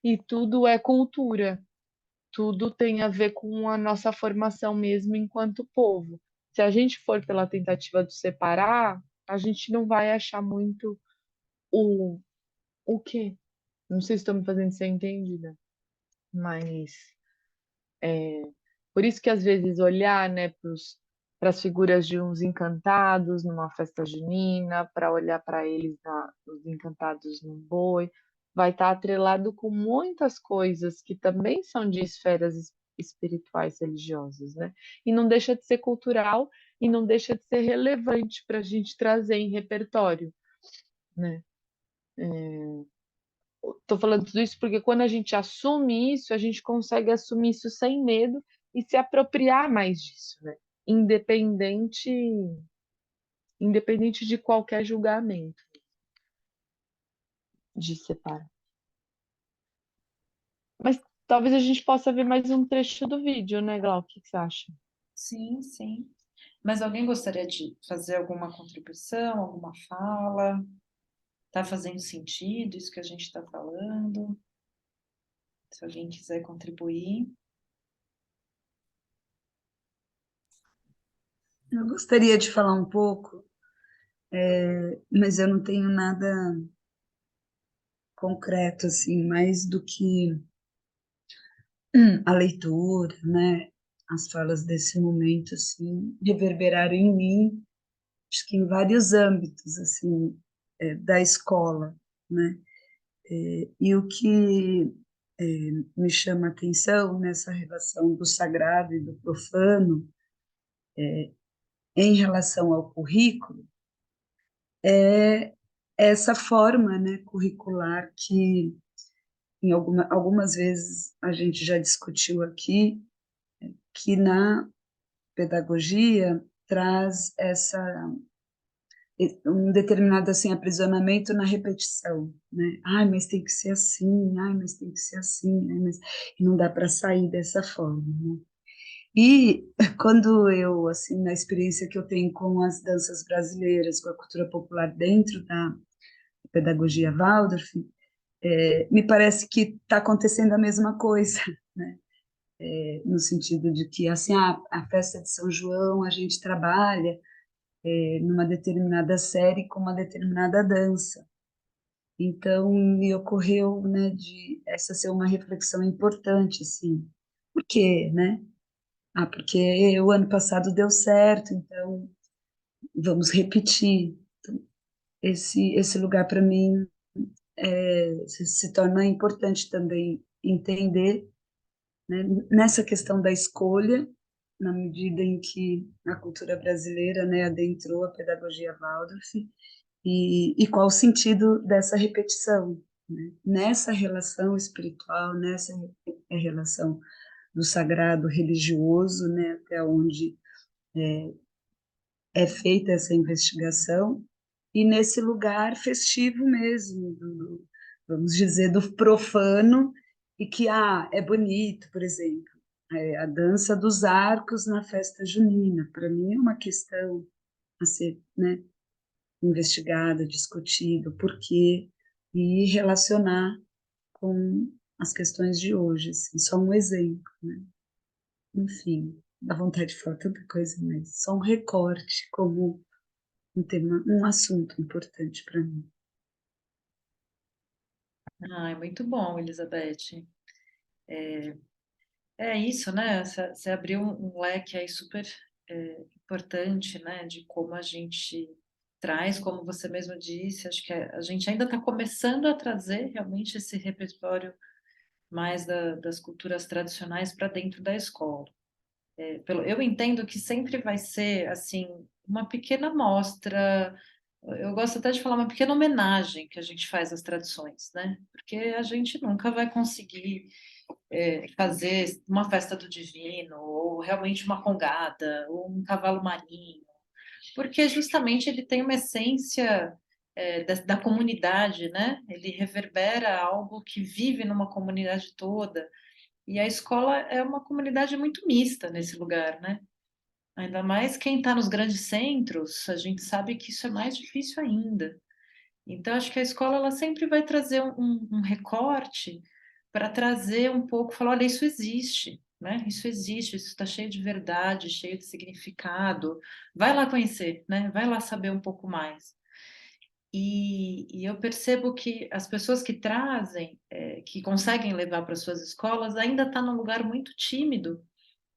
E tudo é cultura, tudo tem a ver com a nossa formação mesmo enquanto povo. Se a gente for pela tentativa de separar, a gente não vai achar muito o, o quê? Não sei se estou me fazendo ser entendida, mas por isso que às vezes olhar, né, para as figuras de uns encantados numa festa junina, para olhar para eles os encantados num boi. Vai estar atrelado com muitas coisas que também são de esferas espirituais religiosas, né? E não deixa de ser cultural e não deixa de ser relevante para a gente trazer em repertório, né? Estou falando tudo isso porque quando a gente assume isso, a gente consegue assumir isso sem medo e se apropriar mais disso, né? Independente, independente de qualquer julgamento de separar. Mas talvez a gente possa ver mais um trecho do vídeo, né, Glau? O que você acha? Sim, sim. Mas alguém gostaria de fazer alguma contribuição, alguma fala? Está fazendo sentido isso que a gente está falando? Se alguém quiser contribuir. Eu gostaria de falar um pouco, mas eu não tenho nada concreto, assim, mais do que a leitura, né? As falas desse momento, assim, reverberaram em mim, acho que em vários âmbitos, assim, da escola, né? E o que me chama a atenção nessa relação do sagrado e do profano, em relação ao currículo, é essa forma, né, curricular que algumas vezes a gente já discutiu aqui, que na pedagogia traz um determinado assim aprisionamento na repetição, né? Ai, mas tem que ser assim, ai, mas tem que ser assim, ai, mas e não dá para sair dessa forma, né? E quando eu assim na experiência que eu tenho com as danças brasileiras, com a cultura popular dentro da pedagogia Waldorf, me parece que está acontecendo a mesma coisa, né? No sentido de que assim a festa de São João a gente trabalha numa determinada série com uma determinada dança. Então me ocorreu, né, de essa ser uma reflexão importante, assim. Por quê, né? Porque o ano passado deu certo, então vamos repetir. Então, esse lugar para mim se torna importante também entender, né, nessa questão da escolha, na medida em que a cultura brasileira, né, adentrou a pedagogia Waldorf, e qual o sentido dessa repetição, né? Nessa relação espiritual, nessa relação do sagrado religioso, né, até onde é feita essa investigação, e nesse lugar festivo mesmo, vamos dizer, do profano, e que é bonito, por exemplo, a dança dos arcos na festa junina, para mim é uma questão a ser, né, investigada, discutida, por quê, e relacionar com as questões de hoje, assim, só um exemplo, né? Enfim, dá vontade de falar tanta coisa, mas só um recorte como um tema, um assunto importante para mim. Ah, é muito bom, Elizabeth. É isso, né? Você abriu um leque aí super importante, né? De como a gente traz, como você mesmo disse, acho que a gente ainda está começando a trazer realmente esse repertório mais das culturas tradicionais para dentro da escola. Eu entendo que sempre vai ser assim uma pequena amostra. Eu gosto até de falar uma pequena homenagem que a gente faz às tradições, né? Porque a gente nunca vai conseguir fazer uma festa do divino, ou realmente uma congada, ou um cavalo marinho, porque justamente ele tem uma essência da comunidade, né? Ele reverbera algo que vive numa comunidade toda, e a escola é uma comunidade muito mista nesse lugar, né? Ainda mais quem está nos grandes centros, a gente sabe que isso é mais difícil ainda. Então, acho que a escola ela sempre vai trazer um recorte para trazer um pouco, falar, olha, isso existe, né? Isso existe, isso está cheio de verdade, cheio de significado. Vai lá conhecer, né? Vai lá saber um pouco mais. E eu percebo que as pessoas que trazem, que conseguem levar para suas escolas, ainda está num lugar muito tímido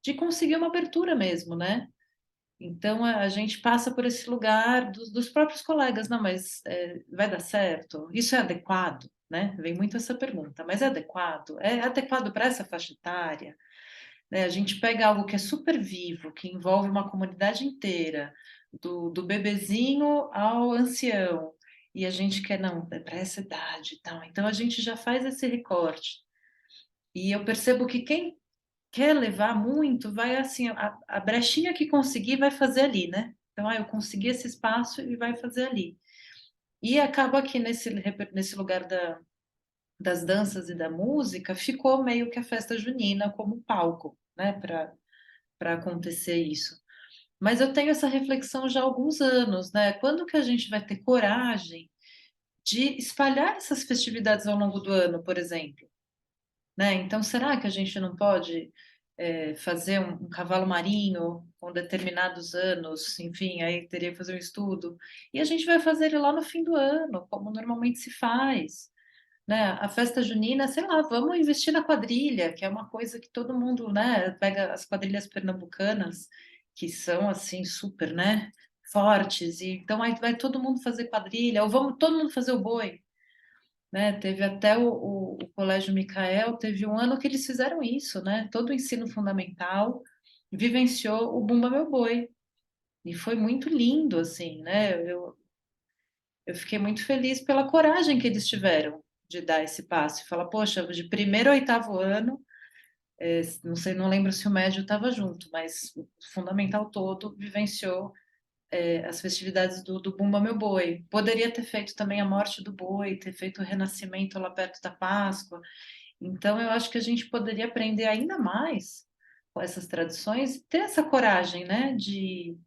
de conseguir uma abertura mesmo, né? Então, a gente passa por esse lugar dos próprios colegas, não, mas vai dar certo? Isso é adequado, né? Vem muito essa pergunta, mas é adequado? É adequado para essa faixa etária? Né? A gente pega algo que é super vivo, que envolve uma comunidade inteira, do bebezinho ao ancião, e a gente quer, não, é para essa idade e tal. Então, a gente já faz esse recorte. E eu percebo que quem quer levar muito, vai assim, a brechinha que conseguir vai fazer ali, né? Então, eu consegui esse espaço e vai fazer ali. E acaba que nesse lugar das danças e da música, ficou meio que a festa junina como palco, né, para acontecer isso. Mas eu tenho essa reflexão já há alguns anos, né? Quando que a gente vai ter coragem de espalhar essas festividades ao longo do ano, por exemplo? Né? Então, será que a gente não pode fazer um cavalo marinho com determinados anos? Enfim, aí teria que fazer um estudo. E a gente vai fazer ele lá no fim do ano, como normalmente se faz. Né? A festa junina, sei lá, vamos investir na quadrilha, que é uma coisa que todo mundo, né, pega as quadrilhas pernambucanas, que são assim super, né, fortes, e então aí vai todo mundo fazer quadrilha, ou vamos todo mundo fazer o boi, né? Teve até o Colégio Micael, teve um ano que eles fizeram isso, né? Todo o ensino fundamental vivenciou o Bumba Meu Boi. E foi muito lindo, assim, né? Eu fiquei muito feliz pela coragem que eles tiveram de dar esse passo. E falar, poxa, de primeiro ao oitavo ano, não sei, não lembro se o médio estava junto, mas o fundamental todo vivenciou as festividades do Bumba Meu Boi. Poderia ter feito também a morte do boi, ter feito o renascimento lá perto da Páscoa. Então, eu acho que a gente poderia aprender ainda mais com essas tradições, ter essa coragem, né, de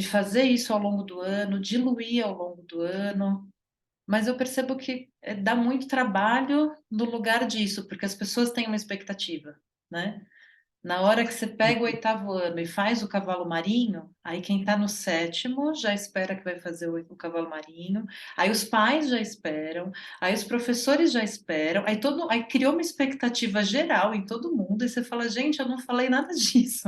fazer isso ao longo do ano, diluir ao longo do ano. Mas eu percebo que dá muito trabalho no lugar disso, porque as pessoas têm uma expectativa, né? Na hora que você pega o oitavo ano e faz o cavalo marinho, aí quem está no sétimo já espera que vai fazer o cavalo marinho, aí os pais já esperam, aí os professores já esperam, aí criou uma expectativa geral em todo mundo, e você fala, gente, eu não falei nada disso,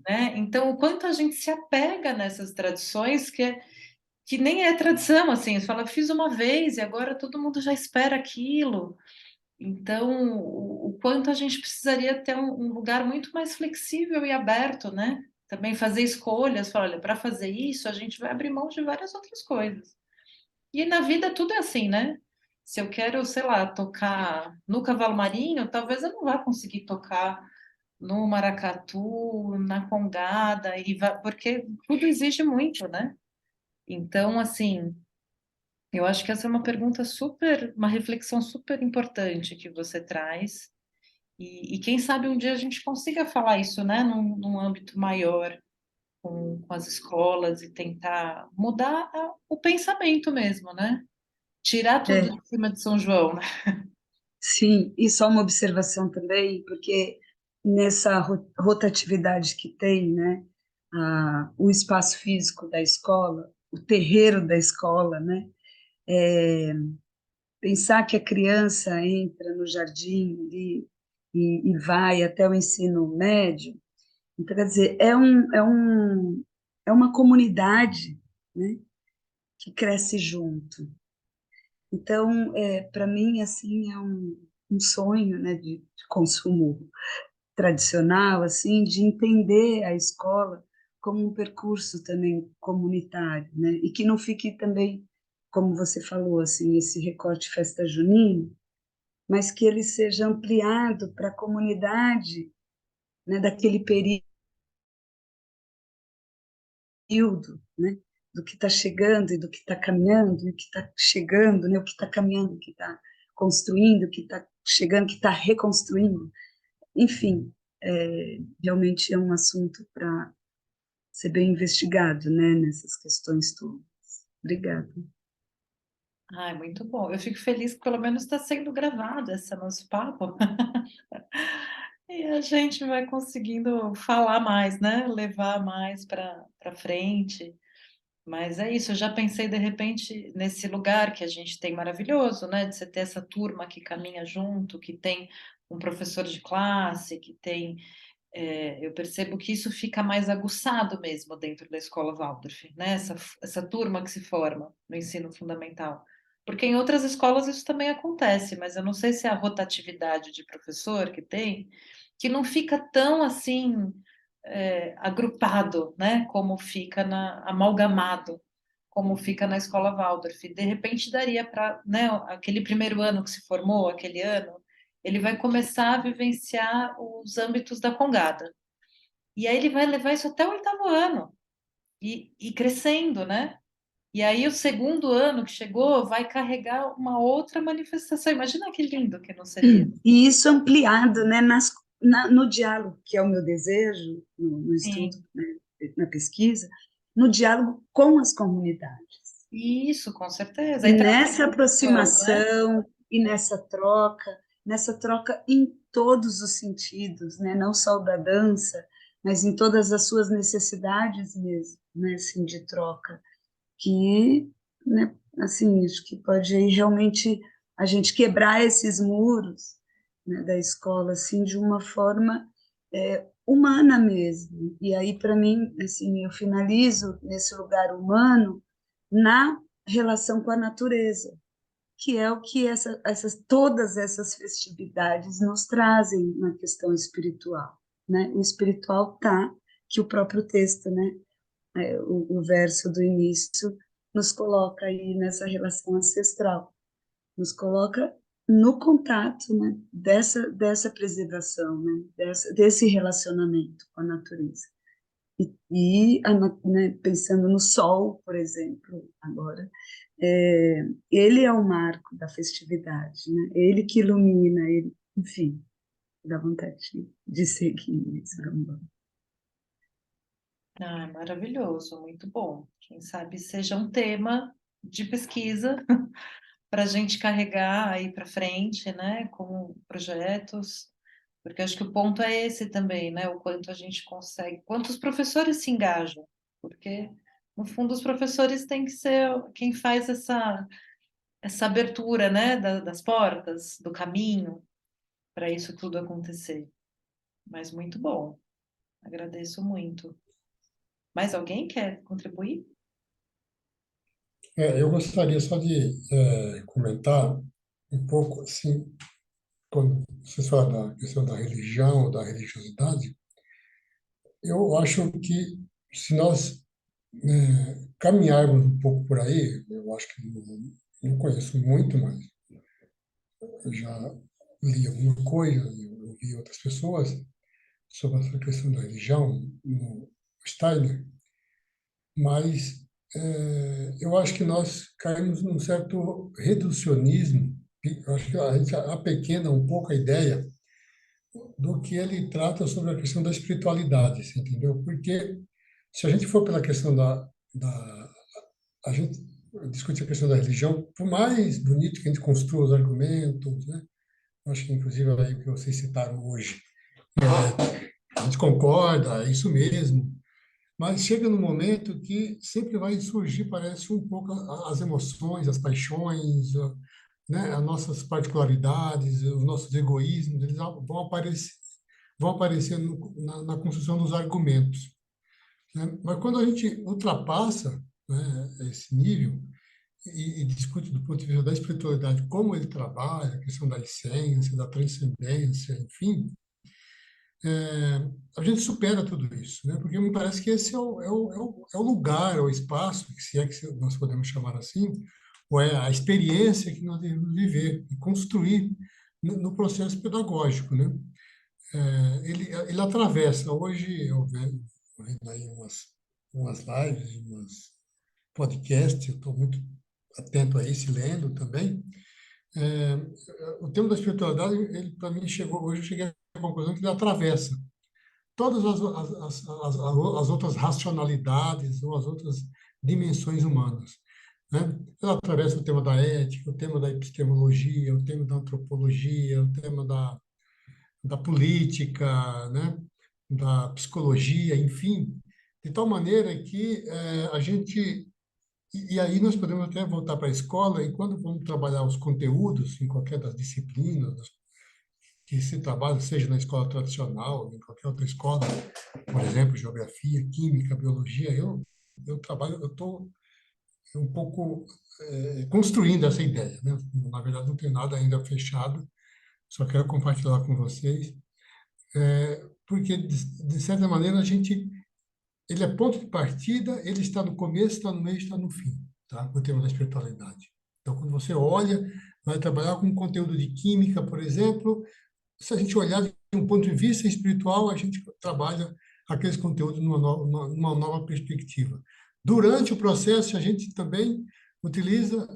né? Então, o quanto a gente se apega nessas tradições que nem é tradição, assim, você fala, fiz uma vez e agora todo mundo já espera aquilo. Então, o quanto a gente precisaria ter um lugar muito mais flexível e aberto, né? Também fazer escolhas, falar, olha, para fazer isso, a gente vai abrir mão de várias outras coisas. E na vida tudo é assim, né? Se eu quero, sei lá, tocar no cavalo marinho, talvez eu não vá conseguir tocar no maracatu, na congada, porque tudo exige muito, né? Então, assim, eu acho que essa é uma pergunta super, uma reflexão super importante que você traz. E quem sabe um dia a gente consiga falar isso, né, num âmbito maior, com as escolas e tentar mudar o pensamento mesmo, né? Tirar tudo É, de cima de São João, né? sim, e só uma observação também, porque nessa rotatividade que tem, né, o espaço físico da escola, o terreiro da escola, né, é, pensar que a criança entra no jardim ali e vai até o ensino médio, então, quer dizer, é uma comunidade, né, que cresce junto. Então, para mim, assim, é um sonho, né, de consumo tradicional, assim, de entender a escola como um percurso também comunitário, né, e que não fique também, como você falou, assim, esse recorte festa junina, mas que ele seja ampliado para a comunidade, né, daquele período, né, do que está chegando e do que está caminhando, e o que está chegando, né, o que está caminhando, o que está construindo, o que está chegando, o que está reconstruindo. Enfim, realmente é um assunto para ser bem investigado, né, nessas questões todas. Obrigada. Ai, muito bom. Eu fico feliz que pelo menos está sendo gravado esse nosso papo. E a gente vai conseguindo falar mais, né? Levar mais para frente. Mas é isso, eu já pensei de repente nesse lugar que a gente tem maravilhoso, né? De você ter essa turma que caminha junto, que tem um professor de classe, que tem Eu percebo que isso fica mais aguçado mesmo dentro da escola Waldorf, né? Essa turma que se forma no ensino fundamental. Porque em outras escolas isso também acontece, mas eu não sei se é a rotatividade de professor que tem, que não fica tão assim agrupado, né? Como fica amalgamado, como fica na escola Waldorf. De repente daria para, né? Aquele primeiro ano que se formou, aquele ano, ele vai começar a vivenciar os âmbitos da Congada. E aí ele vai levar isso até o oitavo ano e crescendo, né? E aí o segundo ano que chegou vai carregar uma outra manifestação. Imagina que lindo que não seria. E isso ampliado, né, no diálogo, que é o meu desejo, no estudo, Sim, né, na pesquisa, no diálogo com as comunidades. isso, com certeza. E Aí traz nessa discussão, né? aproximação e nessa troca em todos os sentidos, né? Não só o da dança, mas em todas as suas necessidades mesmo, né? Assim, de troca, que, né? Assim, acho que pode aí realmente a gente quebrar esses muros, né, da escola, assim, de uma forma humana mesmo. E aí, para mim, assim, eu finalizo nesse lugar humano na relação com a natureza, que é o que todas essas festividades nos trazem na questão espiritual, né? O espiritual tá, que o próprio texto, né? O verso do início nos coloca aí nessa relação ancestral, nos coloca no contato, né? Dessa preservação, né? Desse relacionamento com a natureza. Né, pensando no sol, por exemplo, agora, ele é o marco da festividade, né? Ele que ilumina, ele, enfim, dá vontade de seguir isso. Ah, maravilhoso, muito bom. Quem sabe seja um tema de pesquisa para a gente carregar aí para frente, né, com projetos, porque acho que o ponto é esse também, né, o quanto a gente consegue, quantos professores se engajam, porque no fundo os professores têm que ser quem faz essa abertura, né, das portas, do caminho para isso tudo acontecer. Mas muito bom, agradeço muito. Mais alguém quer contribuir? Eu gostaria só de comentar um pouco, assim, quando você fala da questão da religião, da religiosidade, eu acho que se nós caminharmos um pouco por aí, eu acho que não conheço muito, mas eu já li alguma coisa, eu ouvi outras pessoas sobre essa questão da religião, no Steiner, mas eu acho que nós caímos num certo reducionismo. Eu acho que a gente apequena um pouco a ideia do que ele trata sobre a questão da espiritualidade, você entendeu? Porque se a gente for pela questão a gente discute a questão da religião, por mais bonito que a gente construa os argumentos, né? Eu acho que inclusive aí o que vocês citaram hoje, a gente concorda, é isso mesmo, mas chega no momento que sempre vai surgir, parece, um pouco as emoções, as paixões, né, as nossas particularidades, os nossos egoísmos, eles vão aparecer na construção dos argumentos, né? Mas quando a gente ultrapassa, né, esse nível e discute do ponto de vista da espiritualidade, como ele trabalha, a questão da essência, da transcendência, enfim, a gente supera tudo isso, né? Porque me parece que esse é o lugar, é o espaço, se é que nós podemos chamar assim, ou é a experiência que nós devemos viver e construir no processo pedagógico, né? Ele atravessa, hoje eu vendo aí umas lives, umas podcasts, eu estou muito atento a isso, lendo também. É, o tema da espiritualidade, ele para mim chegou, hoje eu cheguei à conclusão que ele atravessa todas as outras racionalidades ou as outras dimensões humanas, né? Ela atravessa o tema da ética, o tema da epistemologia, o tema da antropologia, o tema da política, né? Da psicologia, enfim, de tal maneira que a gente e aí nós podemos até voltar para a escola e quando vamos trabalhar os conteúdos em qualquer das disciplinas que se trabalha, seja na escola tradicional, em qualquer outra escola, por exemplo, geografia, química, biologia, eu trabalho, eu estou um pouco construindo essa ideia, né? Na verdade, não tem nada ainda fechado, só quero compartilhar com vocês, porque, de certa maneira, ele é ponto de partida, ele está no começo, está no meio, está no fim, tá? O tema da espiritualidade. Então, quando você olha, vai trabalhar com conteúdo de química, por exemplo, se a gente olhar de um ponto de vista espiritual, a gente trabalha aqueles conteúdos numa nova perspectiva. Durante o processo, a gente também utiliza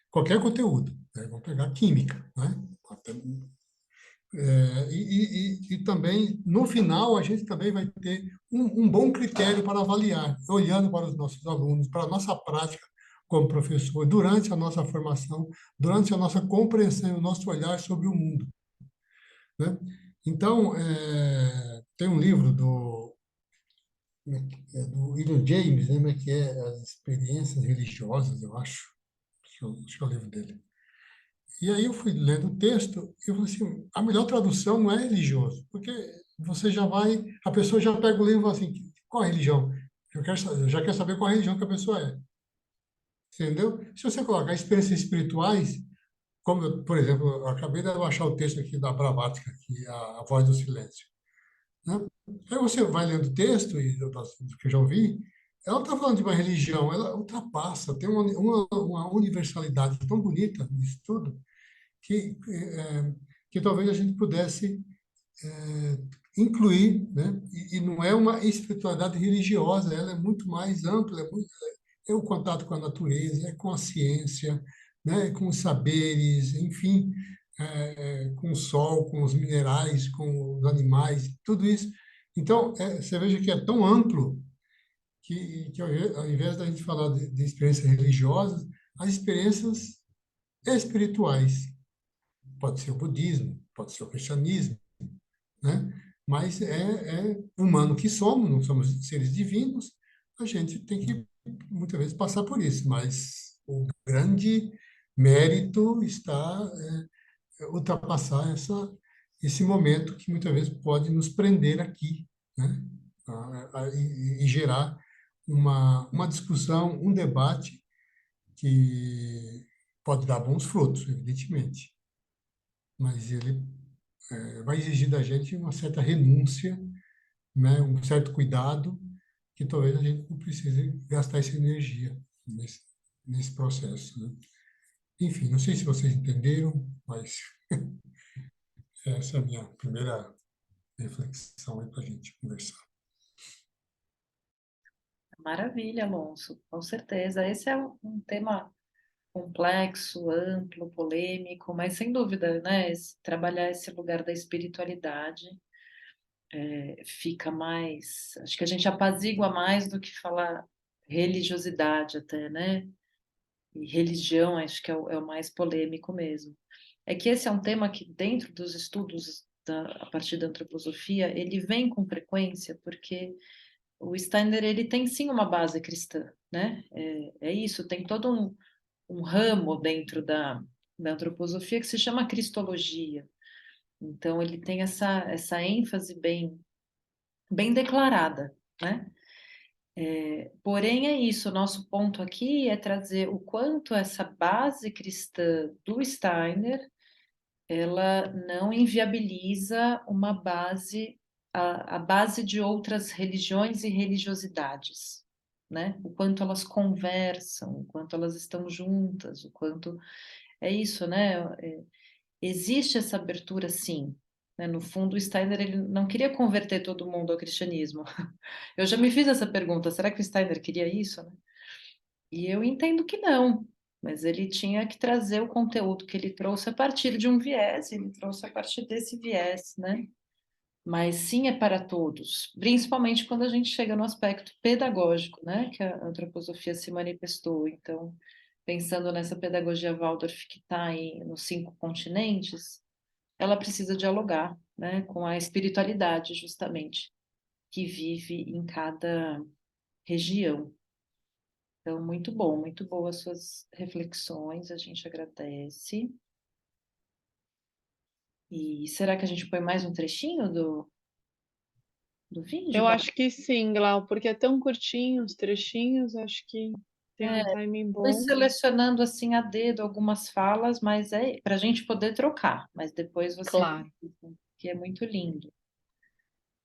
qualquer conteúdo, né? Vamos pegar química, né? E também, no final, a gente também vai ter um bom critério para avaliar, olhando para os nossos alunos, para a nossa prática como professor, durante a nossa formação, durante a nossa compreensão, o nosso olhar sobre o mundo, né? Então, tem um livro do William James, né, que é As Experiências Religiosas, eu acho, acho que é o livro dele. E aí eu fui lendo o texto e eu falei assim, a melhor tradução não é religioso, porque você já vai, a pessoa já pega o livro e fala assim, qual a religião? Eu já quero saber qual a religião que a pessoa é, entendeu? Se você colocar experiências espirituais, como, por exemplo, eu acabei de baixar o texto aqui da Blavatsky, aqui, a Voz do Silêncio, né? Aí você vai lendo o texto, e do que eu já ouvi, ela não está falando de uma religião, ela ultrapassa, tem uma universalidade tão bonita nisso tudo, que talvez a gente pudesse incluir, né? E não é uma espiritualidade religiosa, ela é muito mais ampla, é o contato com a natureza, é com a ciência, né? É com os saberes, enfim, com o sol, com os minerais, com os animais, tudo isso. Então, você veja que é tão amplo que ao invés da gente falar de experiências religiosas, as experiências espirituais. Pode ser o budismo, pode ser o cristianismo, né? Mas é humano que somos, não somos seres divinos, a gente tem que, muitas vezes, passar por isso, mas o grande mérito está ultrapassar esse momento que muitas vezes pode nos prender aqui, né? E gerar uma discussão, um debate que pode dar bons frutos, evidentemente, mas ele vai exigir da gente uma certa renúncia, né, um certo cuidado, que talvez a gente não precise gastar essa energia nesse processo, né? Enfim, não sei se vocês entenderam, mas essa é a minha primeira reflexão aí para a gente conversar. Maravilha, Alonso, com certeza. Esse é um tema complexo, amplo, polêmico, mas sem dúvida, né? Trabalhar esse lugar da espiritualidade fica mais. Acho que a gente apazigua mais do que falar religiosidade, até, né? E religião, acho que é o mais polêmico mesmo. É que esse é um tema que, dentro dos estudos a partir da antroposofia, ele vem com frequência, porque o Steiner ele tem sim uma base cristã, né? É isso, tem todo um ramo dentro da antroposofia que se chama cristologia. Então ele tem essa ênfase bem declarada, né? Porém é isso, o nosso ponto aqui é trazer o quanto essa base cristã do Steiner ela não inviabiliza uma base, a base de outras religiões e religiosidades, né? O quanto elas conversam, o quanto elas estão juntas, o quanto é isso, né? Existe essa abertura, sim. Né? No fundo, o Steiner ele não queria converter todo mundo ao cristianismo. Eu já me fiz essa pergunta: será que o Steiner queria isso? Né? E eu entendo que não, mas ele tinha que trazer o conteúdo que ele trouxe a partir de um viés, ele trouxe a partir desse viés, né? Mas sim é para todos, principalmente quando a gente chega no aspecto pedagógico, né? Que a antroposofia se manifestou. Então, pensando nessa pedagogia Waldorf que está aí nos 5 continentes, ela precisa dialogar, né? Com a espiritualidade, justamente, que vive em cada região. Então, muito boas suas reflexões, a gente agradece. E será que a gente põe mais um trechinho do vídeo, Eu Bárbara? acho que sim, Glau, porque é tão curtinho os trechinhos, acho que tem um timing Fui bom. selecionando assim a dedo algumas falas, mas é para a gente poder trocar. Mas depois você, Claro. que é muito lindo.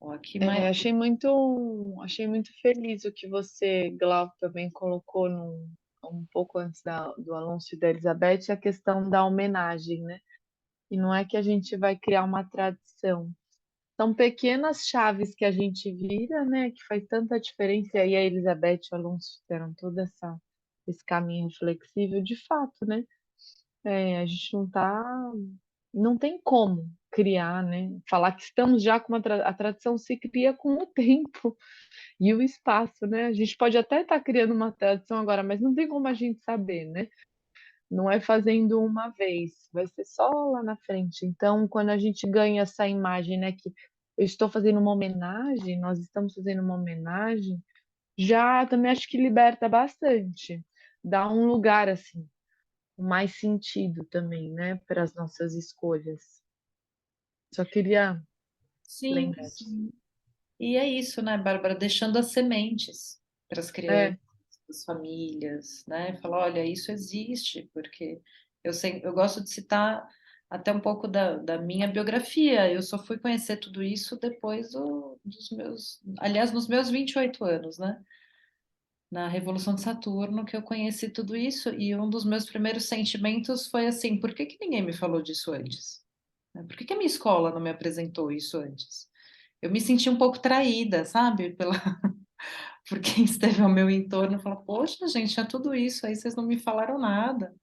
Ó, aqui mais. É, achei muito feliz o que você, Glau, também colocou um pouco antes do Alonso e da Elizabeth, a questão da homenagem, né? E não é que a gente vai criar uma tradição. São pequenas chaves que a gente vira, né? Que faz tanta diferença. E aí a Elizabeth e o Alonso fizeram todo esse caminho reflexível, de fato, né? A gente não tem como criar, né? Falar que estamos já com a tradição se cria com o tempo e o espaço, né? A gente pode até estar criando uma tradição agora, mas não tem como a gente saber, né? Não é fazendo uma vez, vai ser só lá na frente. Então, quando a gente ganha essa imagem, né, que eu estou fazendo uma homenagem, nós estamos fazendo uma homenagem, já também acho que liberta bastante, dá um lugar assim, com mais sentido também, né, para as nossas escolhas. Só queria Sim, lembrar disso. sim. E é isso, né, Bárbara? Deixando as sementes para as crianças, É, as famílias, né? Falar, olha, isso existe, porque eu gosto de citar até um pouco da minha biografia. Eu só fui conhecer tudo isso depois dos meus, aliás, nos meus 28 anos, né? Na Revolução de Saturno, que eu conheci tudo isso, e um dos meus primeiros sentimentos foi assim: por que que ninguém me falou disso antes? Né? Por que que a minha escola não me apresentou isso antes? Eu me senti um pouco traída, sabe? Por quem esteve ao meu entorno, falou: poxa, gente, tinha tudo isso, aí vocês não me falaram nada.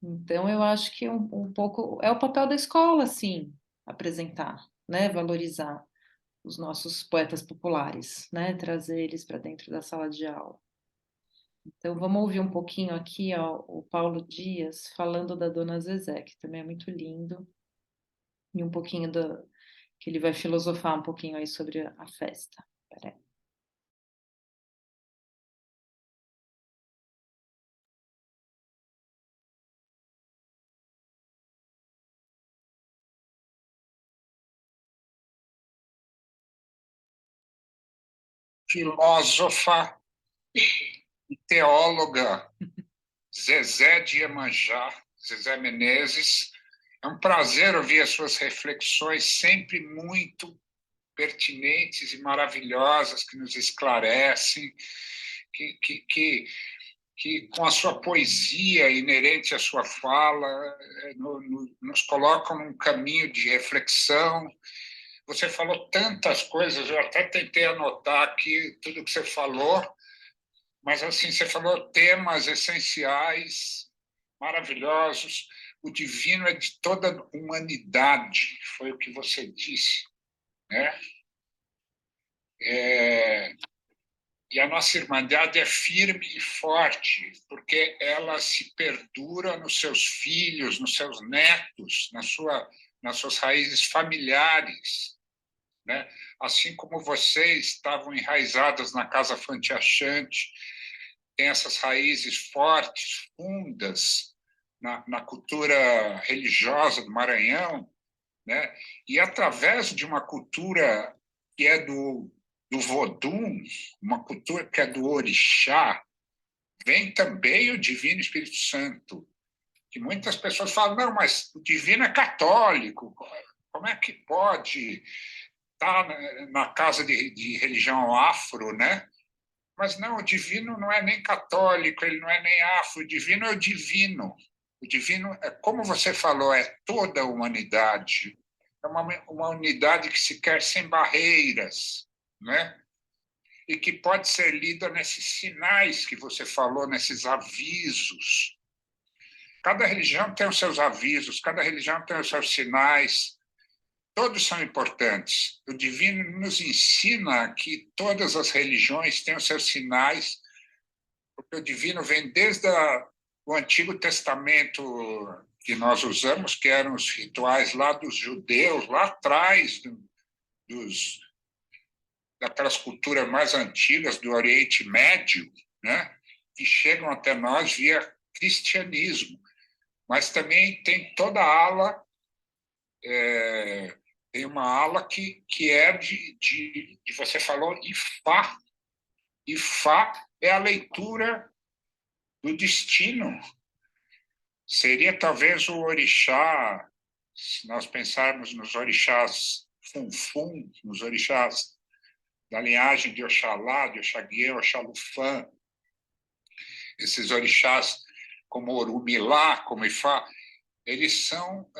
Então, eu acho que um pouco é o papel da escola, sim, apresentar, né? Valorizar os nossos poetas populares, né? Trazer eles para dentro da sala de aula. Então, vamos ouvir um pouquinho aqui, ó, o Paulo Dias falando da Dona Zezé, que também é muito lindo, e um pouquinho que ele vai filosofar um pouquinho aí sobre a festa. Peraí. Filósofa e teóloga Zezé de Iemanjá, Zezé Menezes. É um prazer ouvir as suas reflexões, sempre muito pertinentes e maravilhosas, que nos esclarecem, que com a sua poesia inerente à sua fala, nos colocam num caminho de reflexão. Você falou tantas coisas, eu até tentei anotar aqui tudo que você falou, mas assim, você falou temas essenciais, maravilhosos. O divino é de toda a humanidade, foi o que você disse, né? E a nossa Irmandade é firme e forte, porque ela se perdura nos seus filhos, nos seus netos, nas suas raízes familiares, né? Assim como vocês estavam enraizadas na Casa Fantiachante, tem essas raízes fortes, fundas, na cultura religiosa do Maranhão, né? E através de uma cultura que é do Vodum, uma cultura que é do Orixá, vem também o Divino Espírito Santo, que muitas pessoas falam, não, mas o Divino é católico, como é que pode estar na casa de religião afro, né? Mas não, o divino não é nem católico, ele não é nem afro, o divino é o divino. O divino, é como você falou, é toda a humanidade. É uma unidade que se quer sem barreiras, né? E que pode ser lida nesses sinais que você falou, nesses avisos. Cada religião tem os seus avisos, cada religião tem os seus sinais, todos são importantes. O divino nos ensina que todas as religiões têm os seus sinais, porque o divino vem desde o Antigo Testamento que nós usamos, que eram os rituais lá dos judeus, lá atrás, dos, daquelas culturas mais antigas do Oriente Médio, né, que chegam até nós via cristianismo. Mas também tem toda a ala tem uma ala que é você falou, Ifá. Ifá é a leitura do destino. Seria talvez o orixá, se nós pensarmos nos orixás Funfun, nos orixás da linhagem de Oxalá, de Oxaguiê, Oxalufã, esses orixás como Orumilá, como Ifá, eles são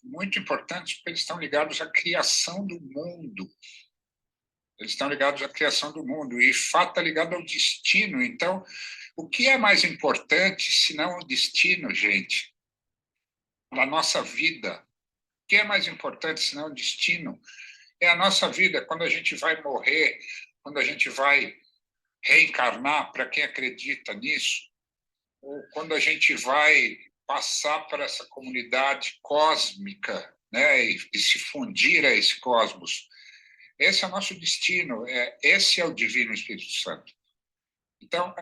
muito importantes porque eles estão ligados à criação do mundo. Eles estão ligados à criação do mundo. E Ifá está ligado ao destino. Então, o que é mais importante se não o destino, gente? Na nossa vida. O que é mais importante se não o destino? É a nossa vida. Quando a gente vai morrer, quando a gente vai reencarnar, para quem acredita nisso, ou quando a gente vai passar para essa comunidade cósmica, né, e se fundir a esse cosmos. Esse é o nosso destino, esse é o Divino Espírito Santo. Então...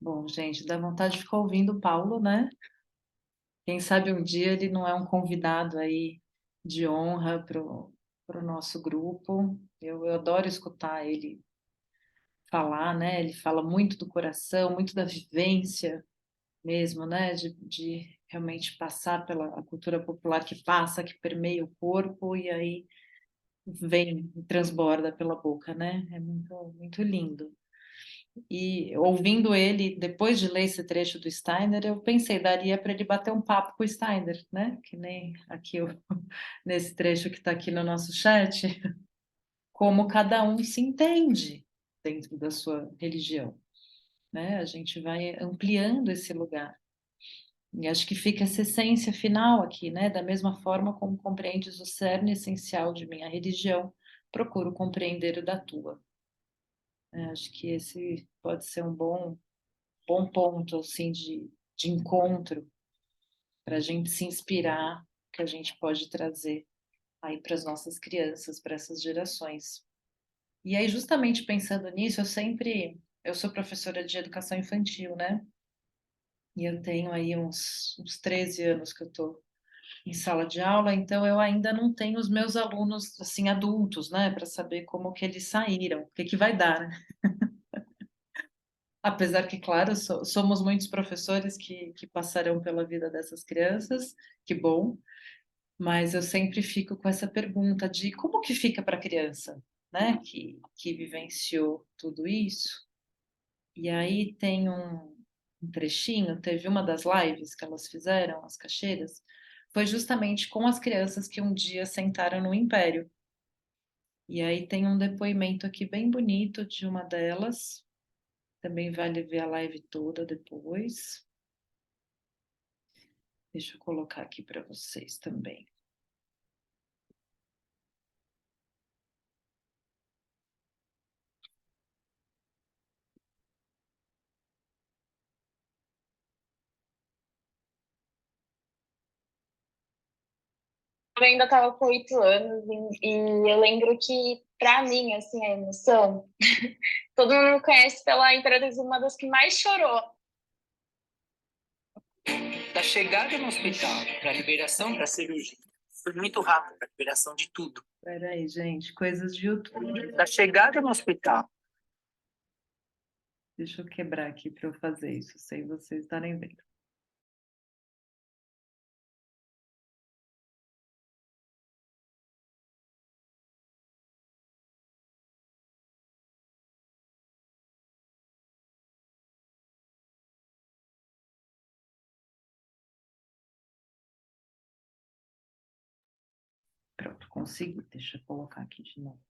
Bom, gente, dá vontade de ficar ouvindo o Paulo, né? Quem sabe um dia ele não é um convidado aí de honra para o nosso grupo. Eu adoro escutar ele falar, né? Ele fala muito do coração, muito da vivência mesmo, né? De realmente passar pela a cultura popular que passa, que permeia o corpo e aí vem, transborda pela boca, né? É muito, muito lindo. E ouvindo ele, depois de ler esse trecho do Steiner, eu pensei, daria para ele bater um papo com o Steiner, né? Que nem aqui nesse trecho que está aqui no nosso chat, como cada um se entende dentro da sua religião, né? A gente vai ampliando esse lugar. E acho que fica essa essência final aqui, né? Da mesma forma como compreendes o cerne essencial de minha religião, procuro compreender o da tua. Acho que esse pode ser um bom ponto assim de encontro para a gente se inspirar, que a gente pode trazer aí para as nossas crianças, para essas gerações. E aí, justamente pensando nisso, eu sou professora de educação infantil, né? E eu tenho aí uns 13 anos que eu estou em sala de aula, então eu ainda não tenho os meus alunos, assim, adultos, né? Para saber como que eles saíram, o que que vai dar, né? Apesar que, claro, somos muitos professores que passarão pela vida dessas crianças, que bom, mas eu sempre fico com essa pergunta de como que fica para a criança, né, que vivenciou tudo isso. E aí tem um trechinho, teve uma das lives que elas fizeram, as caixeiras, foi justamente com as crianças que um dia sentaram no Império. E aí tem um depoimento aqui bem bonito de uma delas, também vale ver a live toda depois. Deixa eu colocar aqui para vocês também. Eu ainda estava com 8 anos e eu lembro que, para mim, assim, a emoção, todo mundo me conhece pela Imperatriz, uma das que mais chorou. Da chegada no hospital para a liberação para a cirurgia, foi muito rápido a liberação de tudo. Peraí, gente, coisas de YouTube. Da chegada no hospital. Deixa eu quebrar aqui para eu fazer isso, sem vocês estarem vendo. Pronto, consegui. Deixa eu colocar aqui de novo.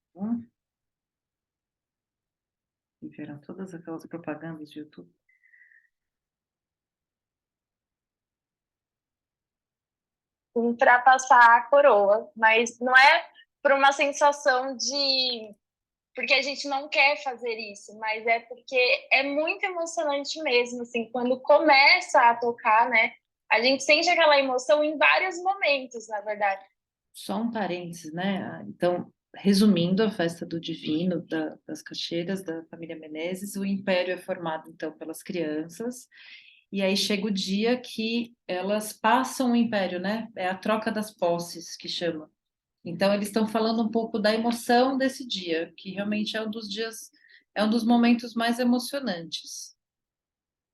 E viram todas aquelas propagandas de YouTube. Para passar a coroa, mas não é por uma sensação de porque a gente não quer fazer isso, mas é porque é muito emocionante mesmo, assim, quando começa a tocar, né? A gente sente aquela emoção em vários momentos, na verdade. Só um parênteses, né? Então, resumindo, a festa do Divino, das Caixeiras, da família Menezes, o Império é formado, então, pelas crianças, e aí chega o dia que elas passam o império, né? É a troca das posses que chama. Então, eles estão falando um pouco da emoção desse dia, que realmente é um dos dias, é um dos momentos mais emocionantes.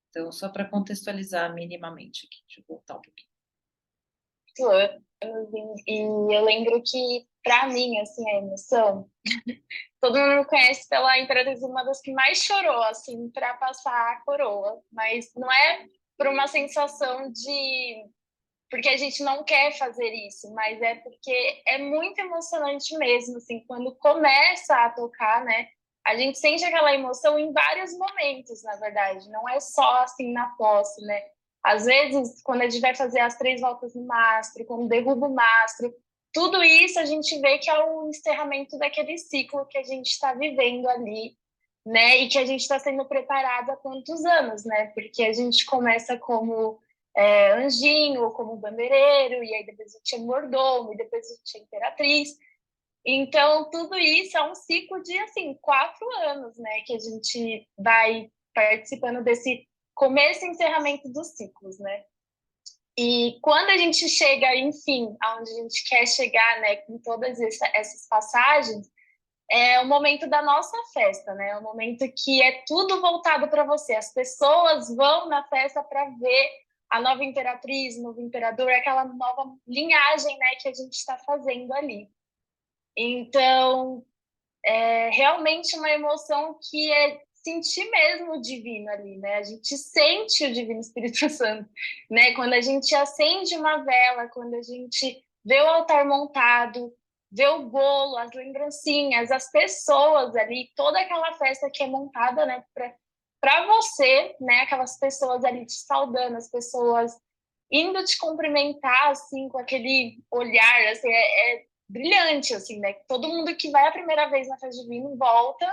Então, só para contextualizar minimamente aqui, deixa eu voltar um pouquinho. E eu lembro que, para mim, assim, a emoção, todo mundo me conhece pela Imperatriz, uma das que mais chorou, assim, para passar a coroa, mas não é por uma sensação de porque a gente não quer fazer isso, mas é porque é muito emocionante mesmo, assim, quando começa a tocar, né? A gente sente aquela emoção em vários momentos, na verdade, não é só assim na posse, né? Às vezes, quando a gente vai fazer as 3 voltas no mastro, quando derruba o mastro, tudo isso a gente vê que é o encerramento daquele ciclo que a gente está vivendo ali, né? E que a gente está sendo preparado há quantos anos, né? Porque a gente começa como anjinho, como bandeireiro, e aí depois eu tinha mordomo, e depois eu tinha imperatriz. Então, tudo isso é um ciclo de, assim, 4 anos, né? Que a gente vai participando desse começo e encerramento dos ciclos, né? E quando a gente chega, enfim, aonde a gente quer chegar, né, com todas essas passagens, é o momento da nossa festa, né? É o momento que é tudo voltado para você. As pessoas vão na festa para ver a nova imperatriz, o novo imperador, aquela nova linhagem, né, que a gente está fazendo ali. Então, é realmente uma emoção que é sentir mesmo o divino ali, né? A gente sente o Divino Espírito Santo, né? Quando a gente acende uma vela, quando a gente vê o altar montado, vê o bolo, as lembrancinhas, as pessoas ali, toda aquela festa que é montada, né, para você, né? Aquelas pessoas ali te saudando, as pessoas indo te cumprimentar assim com aquele olhar, assim, é brilhante, assim, né? Todo mundo que vai a primeira vez na festa divina volta,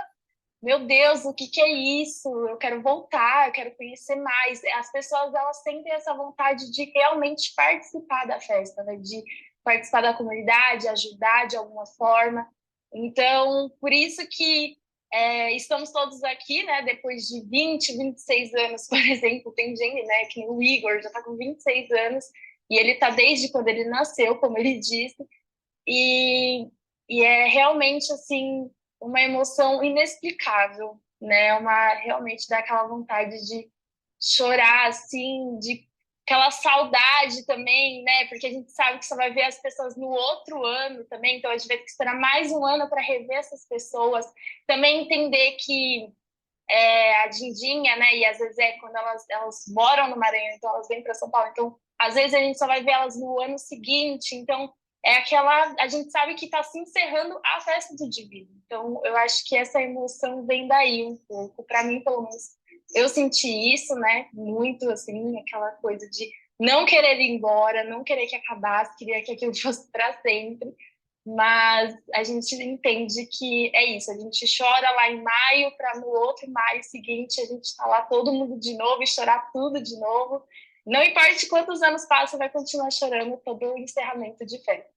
meu Deus, o que que é isso? Eu quero voltar, eu quero conhecer mais. As pessoas, elas sentem essa vontade de realmente participar da festa, né? De participar da comunidade, ajudar de alguma forma. Então, por isso que estamos todos aqui, né? Depois de 26 anos, por exemplo, tem gente, né? Que o Igor já está com 26 anos e ele está desde quando ele nasceu, como ele disse, e, e é realmente assim uma emoção inexplicável, né? Uma realmente dá aquela vontade de chorar, assim, de aquela saudade também, né? Porque a gente sabe que só vai ver as pessoas no outro ano também, então a gente vai ter que esperar mais um ano para rever essas pessoas. Também entender que a Dindinha, né? E às vezes quando elas moram no Maranhão, então elas vêm para São Paulo. Então, às vezes a gente só vai ver elas no ano seguinte. Então, é aquela. A gente sabe que está se encerrando a festa do Divino. Então, eu acho que essa emoção vem daí um pouco. Para mim, pelo menos, eu senti isso, né? Muito assim, aquela coisa de não querer ir embora, não querer que acabasse, queria que aquilo fosse para sempre. Mas a gente entende que é isso, a gente chora lá em maio para no outro maio seguinte a gente está lá todo mundo de novo e chorar tudo de novo. Não importa quantos anos passam, vai continuar chorando todo o encerramento de festa.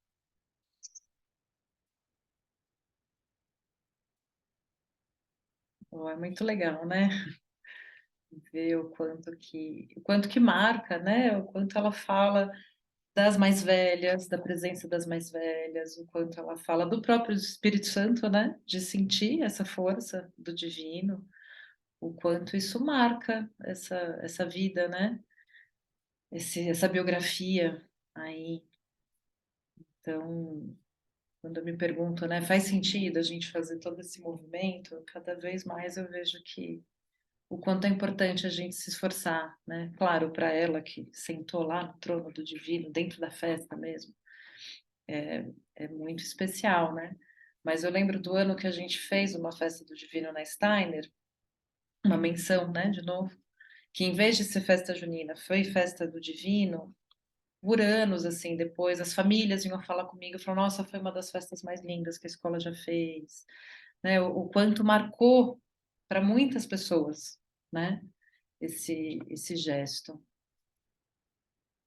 Oh, é muito legal, né? Ver o quanto que marca, né? O quanto ela fala das mais velhas, da presença das mais velhas, o quanto ela fala do próprio Espírito Santo, né? De sentir essa força do divino, o quanto isso marca essa vida, né? Essa biografia aí. Então, quando eu me pergunto, né, faz sentido a gente fazer todo esse movimento? Cada vez mais eu vejo que o quanto é importante a gente se esforçar, né? Claro, para ela que sentou lá no trono do divino, dentro da festa mesmo, é muito especial, né? Mas eu lembro do ano que a gente fez uma festa do divino na Steiner, uma menção, né, de novo, que em vez de ser festa junina, foi festa do divino. Por anos, assim, depois, as famílias vinham falar comigo, falaram, nossa, foi uma das festas mais lindas que a escola já fez, né? O quanto marcou para muitas pessoas, né? Esse gesto.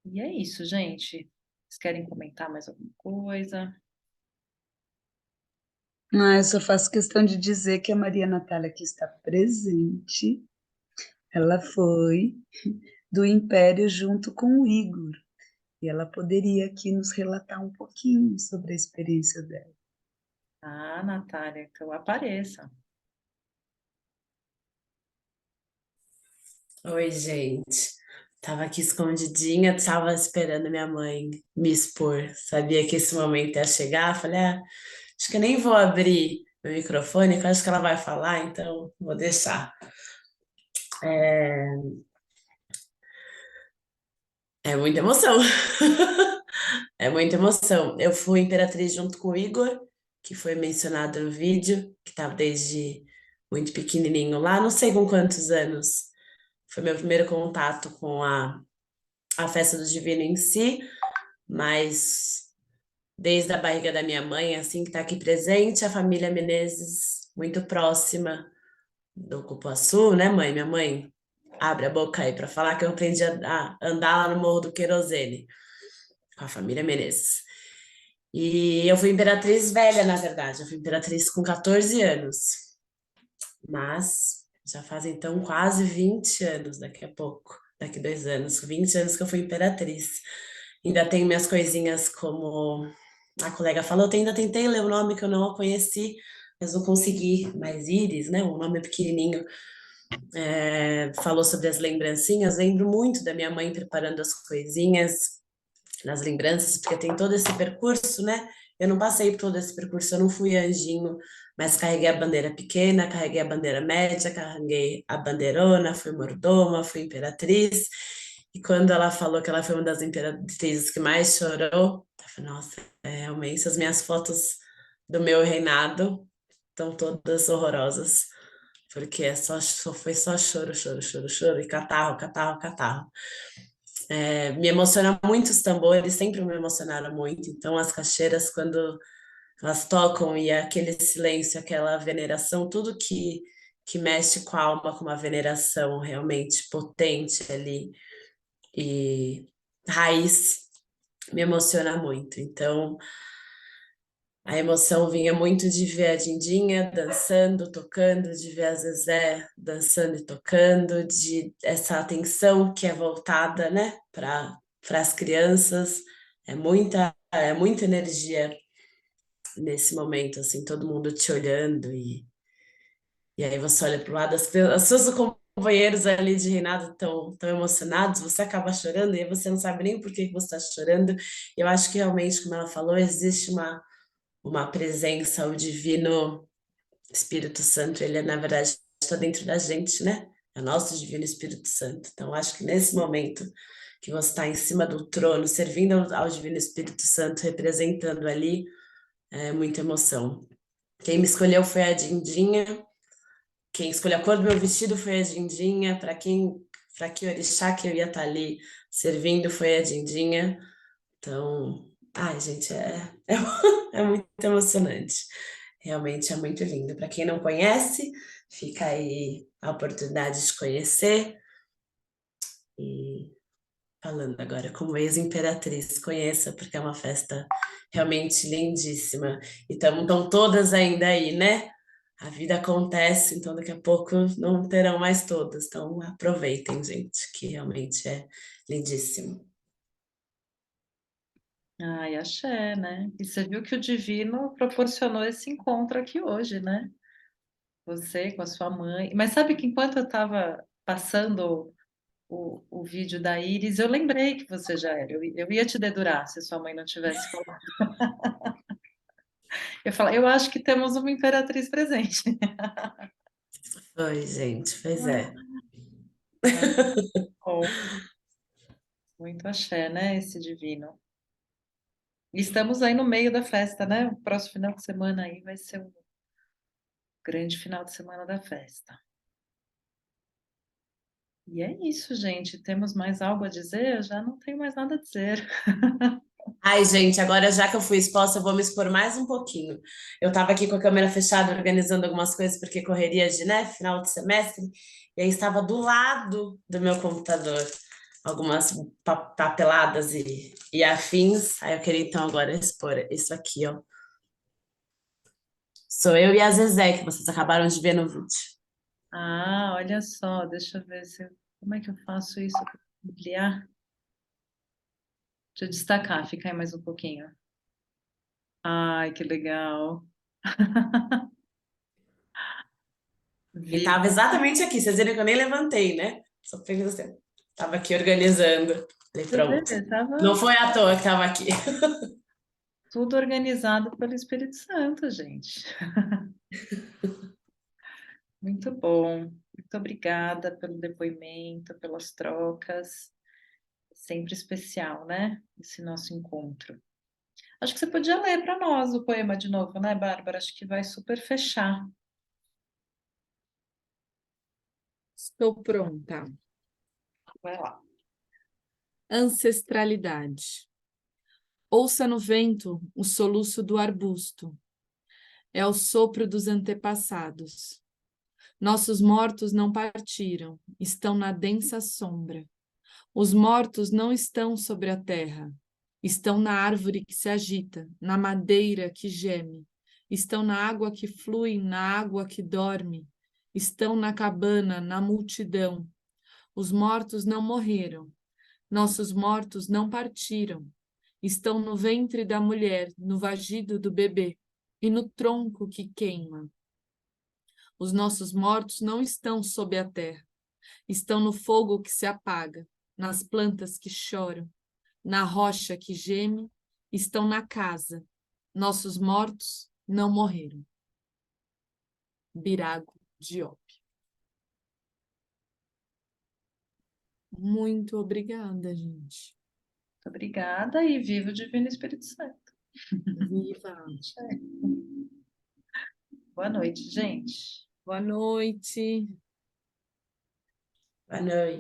E é isso, gente. Vocês querem comentar mais alguma coisa? Eu só faço questão de dizer que a Maria Natália, que está presente, ela foi do Império junto com o Igor. E ela poderia aqui nos relatar um pouquinho sobre a experiência dela. Ah, Natália, então apareça. Oi, gente. Tava aqui escondidinha, tava esperando minha mãe me expor. Sabia que esse momento ia chegar. Falei, acho que eu nem vou abrir meu microfone, que eu acho que ela vai falar, então vou deixar. É, é muita emoção. É muita emoção. Eu fui imperatriz junto com o Igor, que foi mencionado no vídeo, que estava desde muito pequenininho lá, não sei com quantos anos. Foi meu primeiro contato com a festa do Divino em si, mas desde a barriga da minha mãe, assim, que está aqui presente, a família Menezes, muito próxima do Cupuaçu, né, mãe? Minha mãe abre a boca aí para falar que eu aprendi a andar lá no Morro do Querosene, com a família Menezes. E eu fui imperatriz velha, na verdade, eu fui imperatriz com 14 anos, mas já faz então quase 20 anos daqui a pouco, daqui 2 anos, 20 anos que eu fui imperatriz. Ainda tenho minhas coisinhas como a colega falou, eu ainda tentei ler o nome que eu não conheci, mas não consegui. Mas Iris, né? O nome é pequenininho, falou sobre as lembrancinhas. Lembro muito da minha mãe preparando as coisinhas nas lembranças, porque tem todo esse percurso, né? Eu não passei por todo esse percurso, eu não fui anjinho, mas carreguei a bandeira pequena, carreguei a bandeira média, carreguei a bandeirona, fui mordoma, fui imperatriz. E quando ela falou que ela foi uma das imperatrizes que mais chorou, eu falei, nossa, realmente as minhas fotos do meu reinado estão todas horrorosas, porque foi só choro, choro, choro, choro, e catarro, catarro, catarro. Me emociona muito os tambores, sempre me emocionaram muito. Então, as caixeiras, quando elas tocam e aquele silêncio, aquela veneração, tudo que mexe com a alma, com uma veneração realmente potente ali e raiz, me emociona muito. Então, a emoção vinha muito de ver a Dindinha dançando, tocando, de ver a Zezé dançando e tocando, de essa atenção que é voltada, né, para as crianças. É muita energia nesse momento, assim, todo mundo te olhando e aí você olha para o lado, os seus companheiros ali de reinado estão tão emocionados, você acaba chorando e aí você não sabe nem por que você está chorando. Eu acho que realmente, como ela falou, existe uma presença, o Divino Espírito Santo, ele na verdade está dentro da gente, né? É o nosso Divino Espírito Santo. Então, acho que nesse momento que você está em cima do trono, servindo ao Divino Espírito Santo, representando ali, é muita emoção. Quem me escolheu foi a Dindinha, quem escolheu a cor do meu vestido foi a Dindinha, para que orixá que eu ia estar ali servindo foi a Dindinha. Então, ai, gente, é muito emocionante. Realmente é muito lindo. Para quem não conhece, fica aí a oportunidade de conhecer. E falando agora como ex-imperatriz, conheça, porque é uma festa realmente lindíssima. E estão todas ainda aí, né? A vida acontece, então daqui a pouco não terão mais todas. Então aproveitem, gente, que realmente é lindíssimo. Ai, axé, né? E você viu que o Divino proporcionou esse encontro aqui hoje, né? Você com a sua mãe. Mas sabe que enquanto eu estava passando o vídeo da Iris, eu lembrei que você já era. Eu ia te dedurar se sua mãe não tivesse falado. Eu falei, eu acho que temos uma imperatriz presente. Oi, gente, pois é. Bom, muito axé, né? Esse Divino. E estamos aí no meio da festa, né? O próximo final de semana aí vai ser o grande final de semana da festa. E é isso, gente. Temos mais algo a dizer? Eu já não tenho mais nada a dizer. Ai, gente, agora já que eu fui exposta, eu vou me expor mais um pouquinho. Eu estava aqui com a câmera fechada, organizando algumas coisas, porque correria de, né, final de semestre, e aí estava do lado do meu computador algumas papeladas e afins. Aí eu queria então agora expor isso aqui, ó. Sou eu e a Zezé, que vocês acabaram de ver no vídeo. Ah, olha só, deixa eu ver se como é que eu faço isso. Ampliar. Deixa eu destacar, fica aí mais um pouquinho. Ai, que legal. E Viva. estava exatamente aqui, vocês viram que eu nem levantei, né? Só fez assim. Estava aqui organizando. Falei, Você vê, pronto. estava Não foi à toa que estava aqui. tudo organizado pelo Espírito Santo, gente. Muito bom. Muito obrigada pelo depoimento, pelas trocas. Sempre especial, né? Esse nosso encontro. Acho que você podia ler para nós o poema de novo, né, Bárbara? Acho que vai super fechar. Estou pronta. Vai lá. Ancestralidade. Ouça no vento o soluço do arbusto. É o sopro dos antepassados. Nossos mortos não partiram, estão na densa sombra. Os mortos não estão sobre a terra. Estão na árvore que se agita, na madeira que geme. Estão na água que flui, na água que dorme. Estão na cabana, na multidão. Os mortos não morreram. Nossos mortos não partiram. Estão no ventre da mulher, no vagido do bebê e no tronco que queima. Os nossos mortos não estão sob a terra. Estão no fogo que se apaga, nas plantas que choram, na rocha que geme, estão na casa. Nossos mortos não morreram. Birago Diop. Muito obrigada, gente. Muito obrigada e viva o Divino Espírito Santo. Viva! Boa noite, gente. Boa noite. Boa noite.